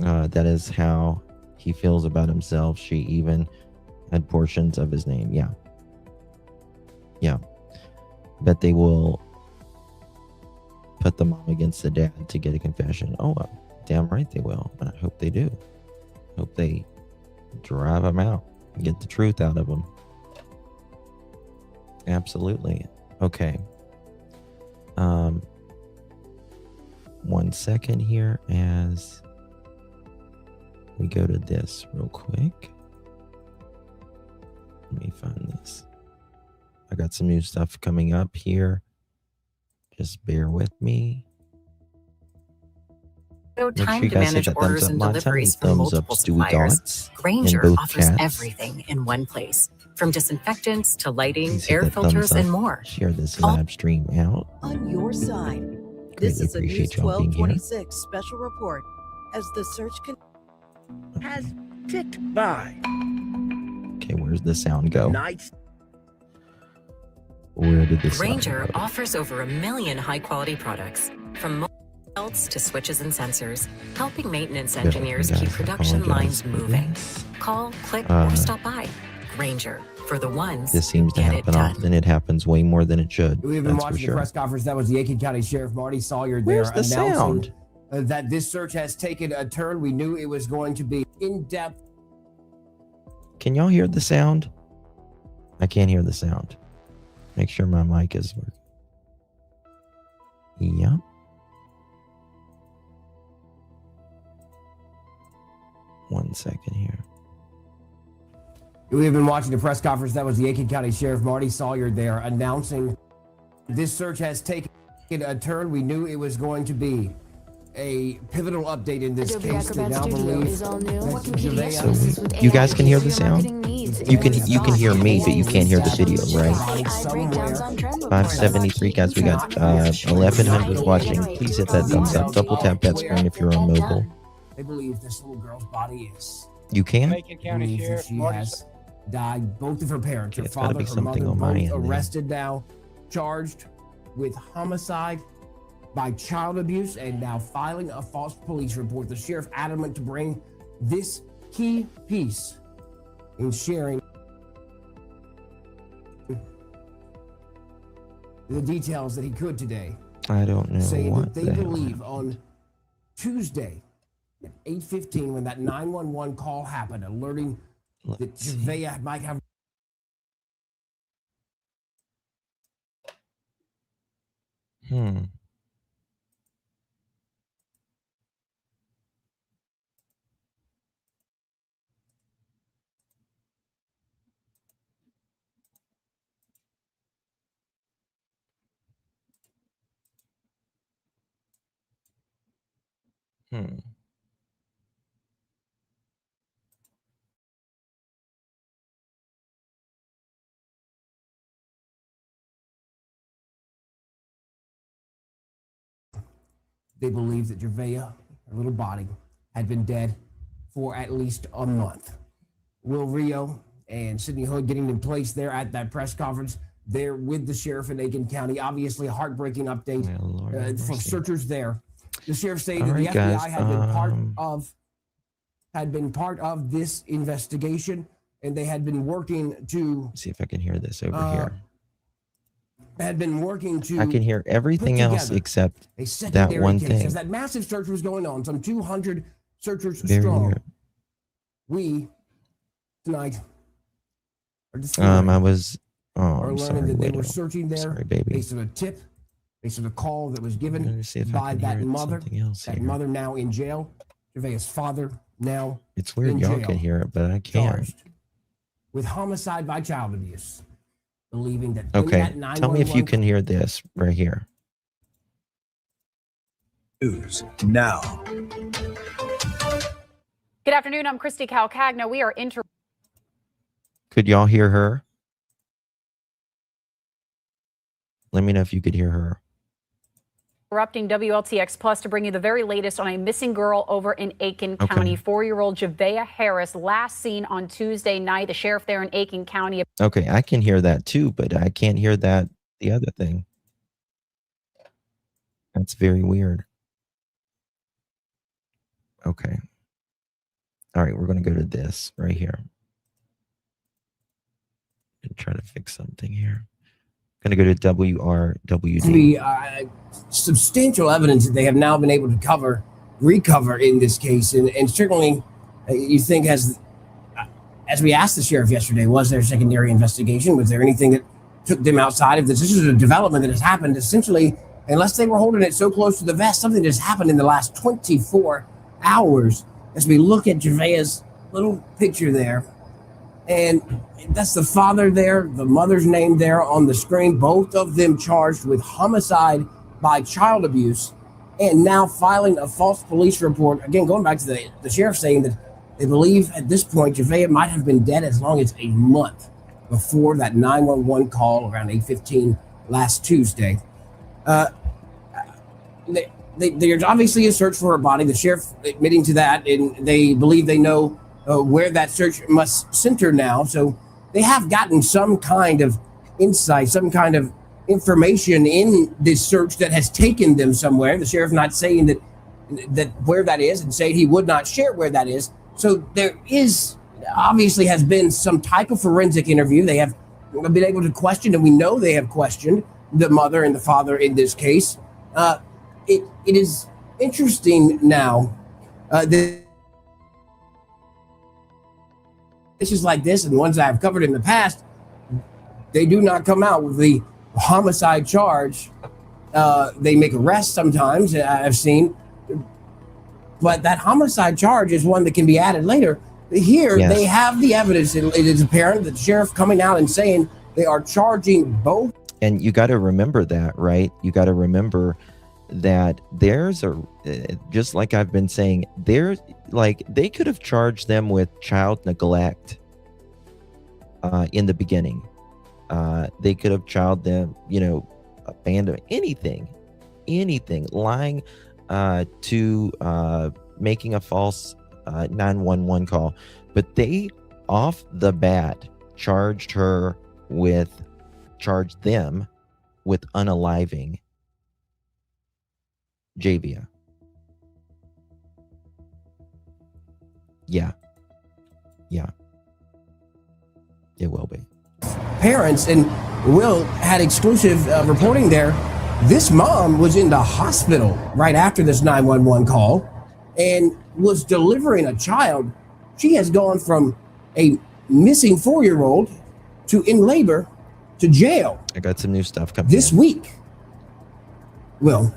Speaker 1: That is how he feels about himself. She even had portions of his name. Yeah. Bet they will put the mom against the dad to get a confession. Oh, damn right they will. I hope they do. Hope they drive him out and get the truth out of him. Absolutely. Okay. 1 second here as we go to this real quick. Let me find this. I got some new stuff coming up here. Just bear with me.
Speaker 17: No
Speaker 1: Make sure
Speaker 17: time
Speaker 1: you
Speaker 17: to
Speaker 1: guys hit
Speaker 17: manage
Speaker 1: that
Speaker 17: orders
Speaker 1: thumbs up.
Speaker 17: and
Speaker 1: Lots of
Speaker 17: deliveries from
Speaker 1: thumbs
Speaker 17: multiple
Speaker 1: ups do we
Speaker 17: suppliers.
Speaker 1: got in
Speaker 17: Grainger
Speaker 1: both
Speaker 17: offers
Speaker 1: chats.
Speaker 17: everything in one place, from disinfectants to lighting,
Speaker 1: Please hit
Speaker 17: air
Speaker 1: that thumbs
Speaker 17: filters,
Speaker 1: up.
Speaker 17: and more.
Speaker 1: Share this live stream out.
Speaker 18: On your side.
Speaker 1: Greatly
Speaker 18: This is a News
Speaker 1: appreciate y'all being here.
Speaker 18: 1226 special report as the search has ticked by.
Speaker 1: Okay, where's the sound go?
Speaker 18: Nights.
Speaker 1: Where did this sound
Speaker 17: Grainger
Speaker 1: go?
Speaker 17: offers over 1 million high-quality products, from mobile belts to switches and sensors, helping maintenance
Speaker 1: Bear with me,
Speaker 17: engineers
Speaker 1: guys.
Speaker 17: keep
Speaker 1: I
Speaker 17: production
Speaker 1: apologize
Speaker 17: lines
Speaker 1: for
Speaker 17: moving.
Speaker 1: this.
Speaker 17: Call, click,
Speaker 1: Uh,
Speaker 17: or stop by. Grainger, for the ones
Speaker 1: This seems to
Speaker 17: who get it
Speaker 1: happen
Speaker 17: done.
Speaker 1: often. It happens way more than it should.
Speaker 5: We've been
Speaker 1: That's for
Speaker 5: watching the
Speaker 1: sure.
Speaker 5: press conference. That was the Aiken County Sheriff Marty Sawyer there
Speaker 1: Where's the
Speaker 5: announcing
Speaker 1: sound?
Speaker 5: that this search has taken a turn. We knew it was going to be in-depth.
Speaker 1: Can y'all hear the sound? I can't hear the sound. Make sure my mic is working. Yep. One second here.
Speaker 5: We've been watching the press conference. That was the Aiken County Sheriff Marty Sawyer there announcing this search has taken a turn. We knew it was going to be a pivotal update in this case. They now believe that Javeayah-
Speaker 1: So you guys can hear the sound? You can hear me, but you can't hear the video, right? 573 guys, we got 1100 watching. Please hit that thumbs up. Double tap that screen if you're on mobile.
Speaker 5: They believe this little girl's body is.
Speaker 1: You can?
Speaker 4: Aiken County
Speaker 5: believes that
Speaker 4: Sheriff
Speaker 5: she
Speaker 4: Marty
Speaker 5: has died. Both of her parents, her
Speaker 1: It's gotta
Speaker 5: father,
Speaker 1: be
Speaker 5: her
Speaker 1: something
Speaker 5: mother,
Speaker 1: on my
Speaker 5: both
Speaker 1: end then.
Speaker 5: arrested now, charged with homicide by child abuse, and now filing a false police report. The sheriff adamant to bring this key piece in sharing the details that he could today,
Speaker 1: I don't know
Speaker 5: saying
Speaker 1: what
Speaker 5: that they
Speaker 1: the hell
Speaker 5: believe on Tuesday at 8:15 when that 911 call happened, alerting that Javeayah might have. They believe that Javeayah, her little body, had been dead for at least a month. Will Rio and Sidney Hood getting in place there at that press conference there with the sheriff in Aiken County. Obviously, a heartbreaking update for searchers there. The sheriff saying
Speaker 1: All
Speaker 5: that
Speaker 1: right,
Speaker 5: the FBI
Speaker 1: guys,
Speaker 5: had been part of this investigation, and they had been working to
Speaker 1: see if I can hear this over here.
Speaker 5: Had been working to.
Speaker 1: I can hear everything else
Speaker 5: together
Speaker 1: except
Speaker 5: a
Speaker 1: that
Speaker 5: secondary
Speaker 1: one
Speaker 5: case.
Speaker 1: thing.
Speaker 5: As that massive search was going on, some 200 searchers
Speaker 1: Very
Speaker 5: strong.
Speaker 1: weird.
Speaker 5: We tonight
Speaker 1: I was. Oh,
Speaker 5: are
Speaker 1: I'm
Speaker 5: learning
Speaker 1: sorry,
Speaker 5: that they
Speaker 1: widow.
Speaker 5: were searching there
Speaker 1: Sorry, baby.
Speaker 5: based on a tip, based on a call that was given
Speaker 1: See if I
Speaker 5: by
Speaker 1: can
Speaker 5: that
Speaker 1: hear
Speaker 5: mother.
Speaker 1: something else
Speaker 5: That
Speaker 1: here.
Speaker 5: mother now in jail. Javeayah's father now
Speaker 1: It's weird.
Speaker 5: in
Speaker 1: Y'all
Speaker 5: jail,
Speaker 1: can hear it, but I can't.
Speaker 5: charged with homicide by child abuse, believing that in
Speaker 1: Okay,
Speaker 5: that
Speaker 1: tell me if you
Speaker 5: 911
Speaker 1: can hear this right here.
Speaker 19: News now.
Speaker 20: Good afternoon. I'm Christy Calcagno. We are
Speaker 1: Could y'all hear her? Let me know if you could hear her.
Speaker 20: interrupting WLTX Plus to bring you the very latest on a missing girl over in Aiken County. 4-year-old Javeayah Harris last seen on Tuesday night. The sheriff there in Aiken County.
Speaker 1: Okay, I can hear that too, but I can't hear the other thing. That's very weird. Okay. All right, we're going to go to this right here and try to fix something here. Going to go to WRWD.
Speaker 5: The substantial evidence that they have now been able to recover in this case, and certainly you think as we asked the sheriff yesterday, was there a secondary investigation? Was there anything that took them outside of this? This is a development that has happened essentially, unless they were holding it so close to the vest, something that's happened in the last 24 hours. As we look at Javeayah's little picture there, and that's the father there, the mother's name there on the screen, both of them charged with homicide by child abuse, and now filing a false police report. Again, going back to the sheriff saying that they believe at this point Javeayah might have been dead as long as a month before that 911 call around 8:15 last Tuesday. There's obviously a search for her body, the sheriff admitting to that, and they believe they know where that search must center now. So they have gotten some kind of insight, some kind of information in this search that has taken them somewhere. The sheriff not saying that where that is, and saying he would not share where that is. So there is obviously has been some type of forensic interview. They have been able to question, and we know they have questioned the mother and the father in this case. It is interesting now that issues like this and ones I've covered in the past, they do not come out with the homicide charge. They make arrests sometimes, I've seen, but that homicide charge is one that can be added later. Here,
Speaker 1: Yes.
Speaker 5: they have the evidence. It is apparent that the sheriff coming out and saying they are charging both.
Speaker 1: And you got to remember that, right? You got to remember that there's just like I've been saying, there's like they could have charged them with child neglect in the beginning. They could have charged them, abandon anything, lying to making a false 911 call. But they off the bat charged them with unaliving Javeayah. Yeah. It will be.
Speaker 5: Parents, and Will had exclusive reporting there. This mom was in the hospital right after this 911 call and was delivering a child. She has gone from a missing 4-year-old to in labor to jail.
Speaker 1: I got some new stuff coming
Speaker 5: this week. Will.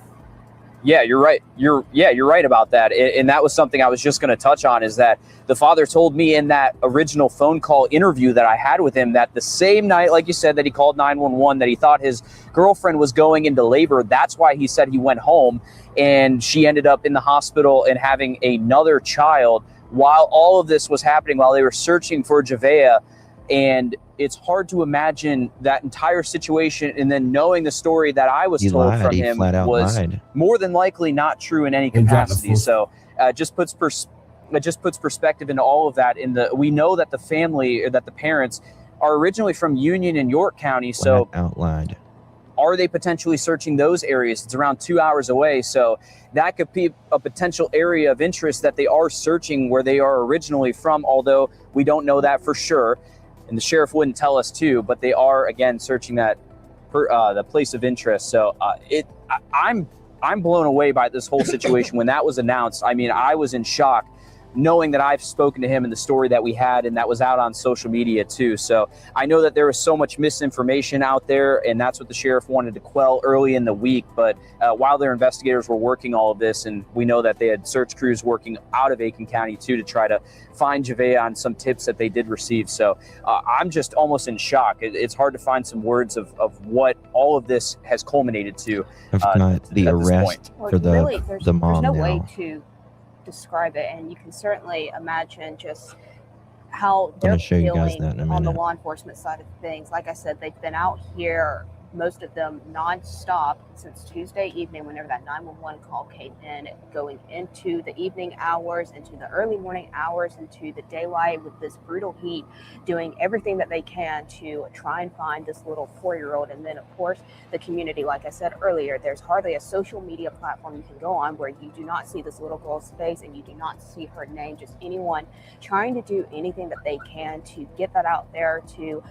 Speaker 8: Yeah, you're right. You're right about that. And that was something I was just going to touch on, is that the father told me in that original phone call interview that I had with him that the same night, like you said, that he called 911, that he thought his girlfriend was going into labor. That's why he said he went home, and she ended up in the hospital and having another child while all of this was happening, while they were searching for Javeayah. And it's hard to imagine that entire situation, and then knowing the story that I was told from him was more than likely not true in any capacity. So it just puts perspective into all of that. We know that the family, or that the parents, are originally from Union and York County. So
Speaker 1: outlined.
Speaker 8: Are they potentially searching those areas? It's around 2 hours away. So that could be a potential area of interest that they are searching where they are originally from, although we don't know that for sure. And the sheriff wouldn't tell us to, but they are, again, searching that the place of interest. So I'm blown away by this whole situation. When that was announced, I mean, I was in shock. knowing that I've spoken to him and the story that we had, and that was out on social media too. So I know that there was so much misinformation out there, and that's what the sheriff wanted to quell early in the week. But while their investigators were working all of this, and we know that they had search crews working out of Aiken County too to try to find Javeayah on some tips that they did receive. So I'm just almost in shock. It's hard to find some words of what all of this has culminated to.
Speaker 1: I've got the arrest
Speaker 9: Well,
Speaker 1: for the
Speaker 9: really,
Speaker 1: the mom
Speaker 9: there's no
Speaker 1: now.
Speaker 9: way to describe it, and you can certainly imagine just how
Speaker 1: I'm
Speaker 9: they're
Speaker 1: gonna show you guys
Speaker 9: feeling
Speaker 1: that in a
Speaker 9: on the
Speaker 1: minute.
Speaker 9: law enforcement side of things. Like I said, they've been out here, most of them nonstop since Tuesday evening, whenever that 911 call came in, going into the evening hours, into the early morning hours, into the daylight with this brutal heat, doing everything that they can to try and find this little 4-year-old. And then, of course, the community, like I said earlier, there's hardly a social media platform you can go on where you do not see this little girl's face and you do not see her name. Just anyone trying to do anything that they can to get that out there to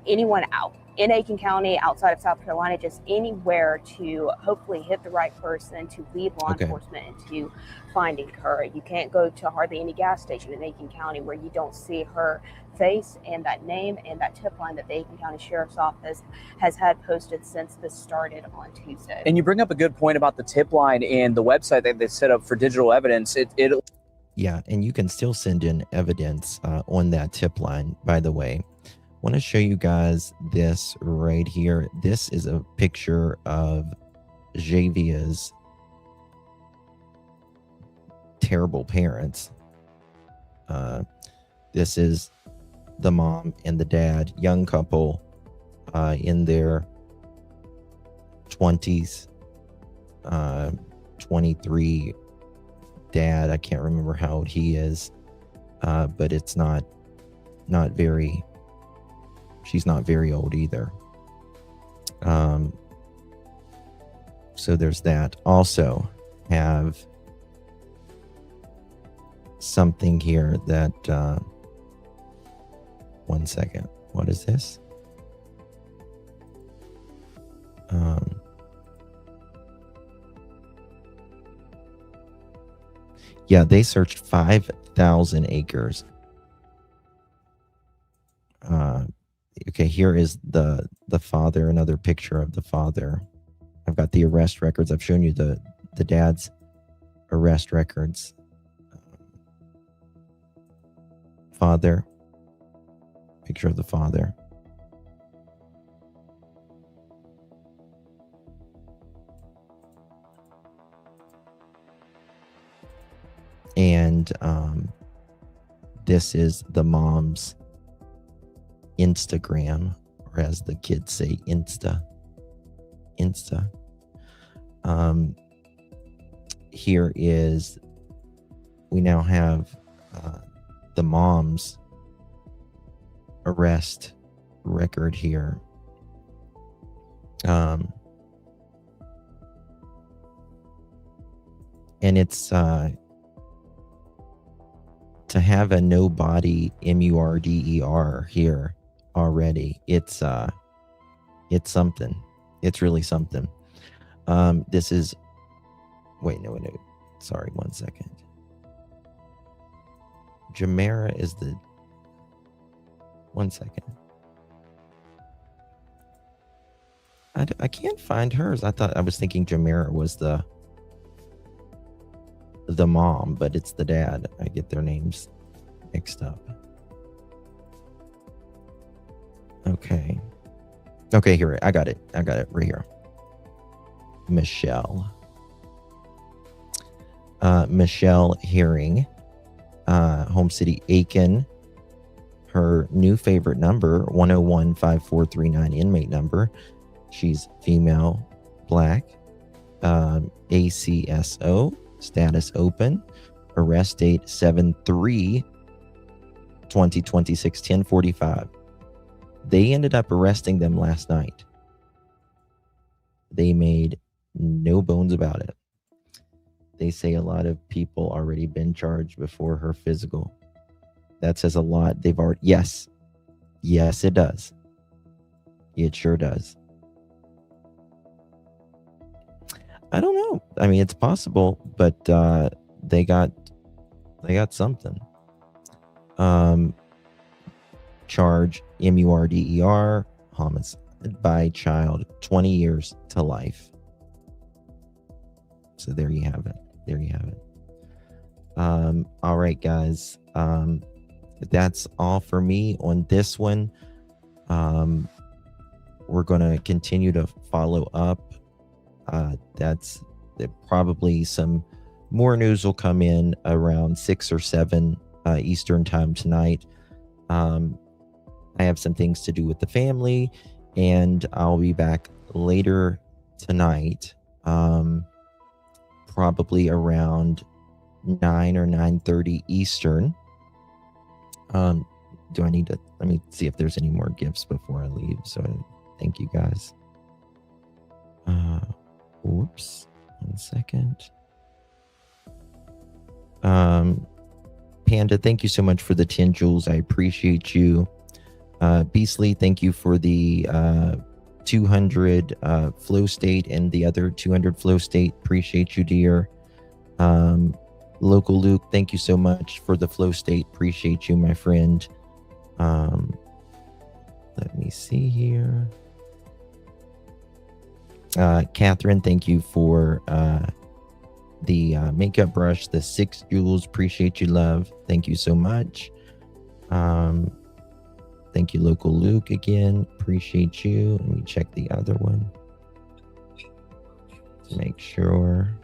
Speaker 9: anyone out in Aiken County, outside of South Carolina, just anywhere to hopefully hit the right person to lead law enforcement into finding her. You can't go to hardly any gas station in Aiken County where you don't see her face and that name and that tip line that the Aiken County Sheriff's Office has had posted since this started on Tuesday.
Speaker 8: And you bring up a good point about the tip line and the website that they set up for digital evidence.
Speaker 1: Yeah, and you can still send in evidence on that tip line, by the way. I want to show you guys this right here. This is a picture of Javeayah's terrible parents. This is the mom and the dad, young couple in their 20s, 23. Dad, I can't remember how old he is, but it's not very, she's not very old either. So there's that. Also have something here that, one second, what is this? Yeah, they searched 5,000 acres. Okay, here is the father, another picture of the father. I've got the arrest records. I've shown you the dad's arrest records. Father, picture of the father. And this is the mom's Instagram, or as the kids say, Insta. Here is, we now have the mom's arrest record here. And it's to have a no body MURDER here already. It's something. It's really something. This is, wait, no, sorry, one second. Johmarea is the, one second. I can't find hers. I was thinking Johmarea was the mom, but it's the dad. I get their names mixed up. Okay, here, I got it right here. Michilae Herring, home city Aiken. Her new favorite number, 1015439, inmate number. She's female, black, ACSO, status open, arrest date 7/3/2026, 10:45. They ended up arresting them last night. They made no bones about it. They say a lot of people already been charged before her physical. That says a lot. They've already, yes, it does. It sure does. I don't know. I mean, it's possible, but they got They got something. Charge MURDER, homicide by child, 20 years to life. So there you have it. There you have it. All right, guys. That's all for me on this one. We're going to continue to follow up. That's probably some more news will come in around 6 or 7 Eastern time tonight. I have some things to do with the family, and I'll be back later tonight, probably around 9 or 9:30 Eastern. Do I need to, let me see if there's any more gifts before I leave. So thank you guys. Whoops, 1 second. Panda, thank you so much for the 10 jewels. I appreciate you. Beastly, thank you for the 200 flow state and the other 200 flow state. Appreciate you, dear. Local Luke, thank you so much for the flow state. Appreciate you, my friend. Let me see here. Catherine, thank you for the makeup brush, the 6 jewels. Appreciate you, love. Thank you so much. Thank you, Local Luke, again. Appreciate you. Let me check the other one to make sure.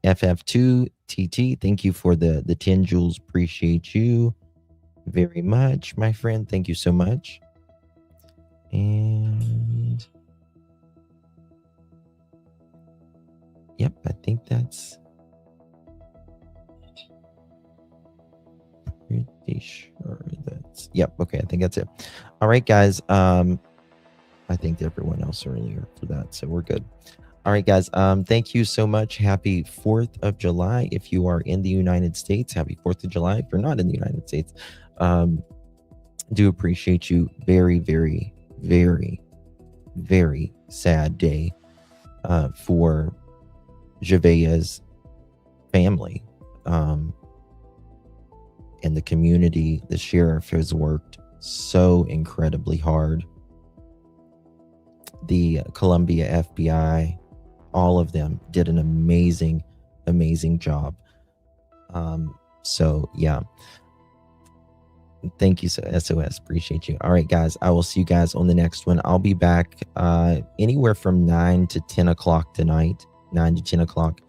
Speaker 1: FF2 TT, thank you for the 10 jewels. Appreciate you very much, my friend. Thank you so much. And yep, I think that's pretty sure that's, yep, okay, I think that's it. All right, guys. I thanked everyone else earlier for that, so we're good. All right, guys. Thank you so much. Happy 4th of July. If you are in the United States, happy 4th of July. If you're not in the United States, do appreciate you. Very, very, very, very sad day for Javeayah's family and the community. The sheriff has worked so incredibly hard. The Columbia FBI, all of them did an amazing, amazing job. So yeah, thank you, SOS. Appreciate you. All right, guys, I will see you guys on the next one. I'll be back anywhere from 9 to 10 o'clock tonight. 9 to 10 o'clock.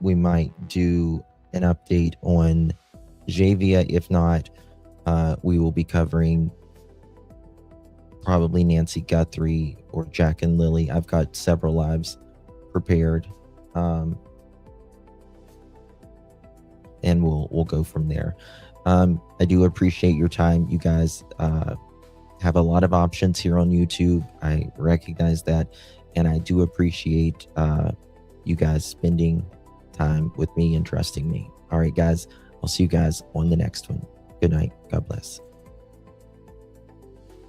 Speaker 1: We might do an update on Javeayah. If not, we will be covering probably Nancy Guthrie or Jack and Lily. I've got several lives prepared, and we'll go from there. I do appreciate your time. You guys have a lot of options here on YouTube. I recognize that, and I do appreciate you guys spending time with me and trusting me. All right, guys, I'll see you guys on the next one. Good night. God bless.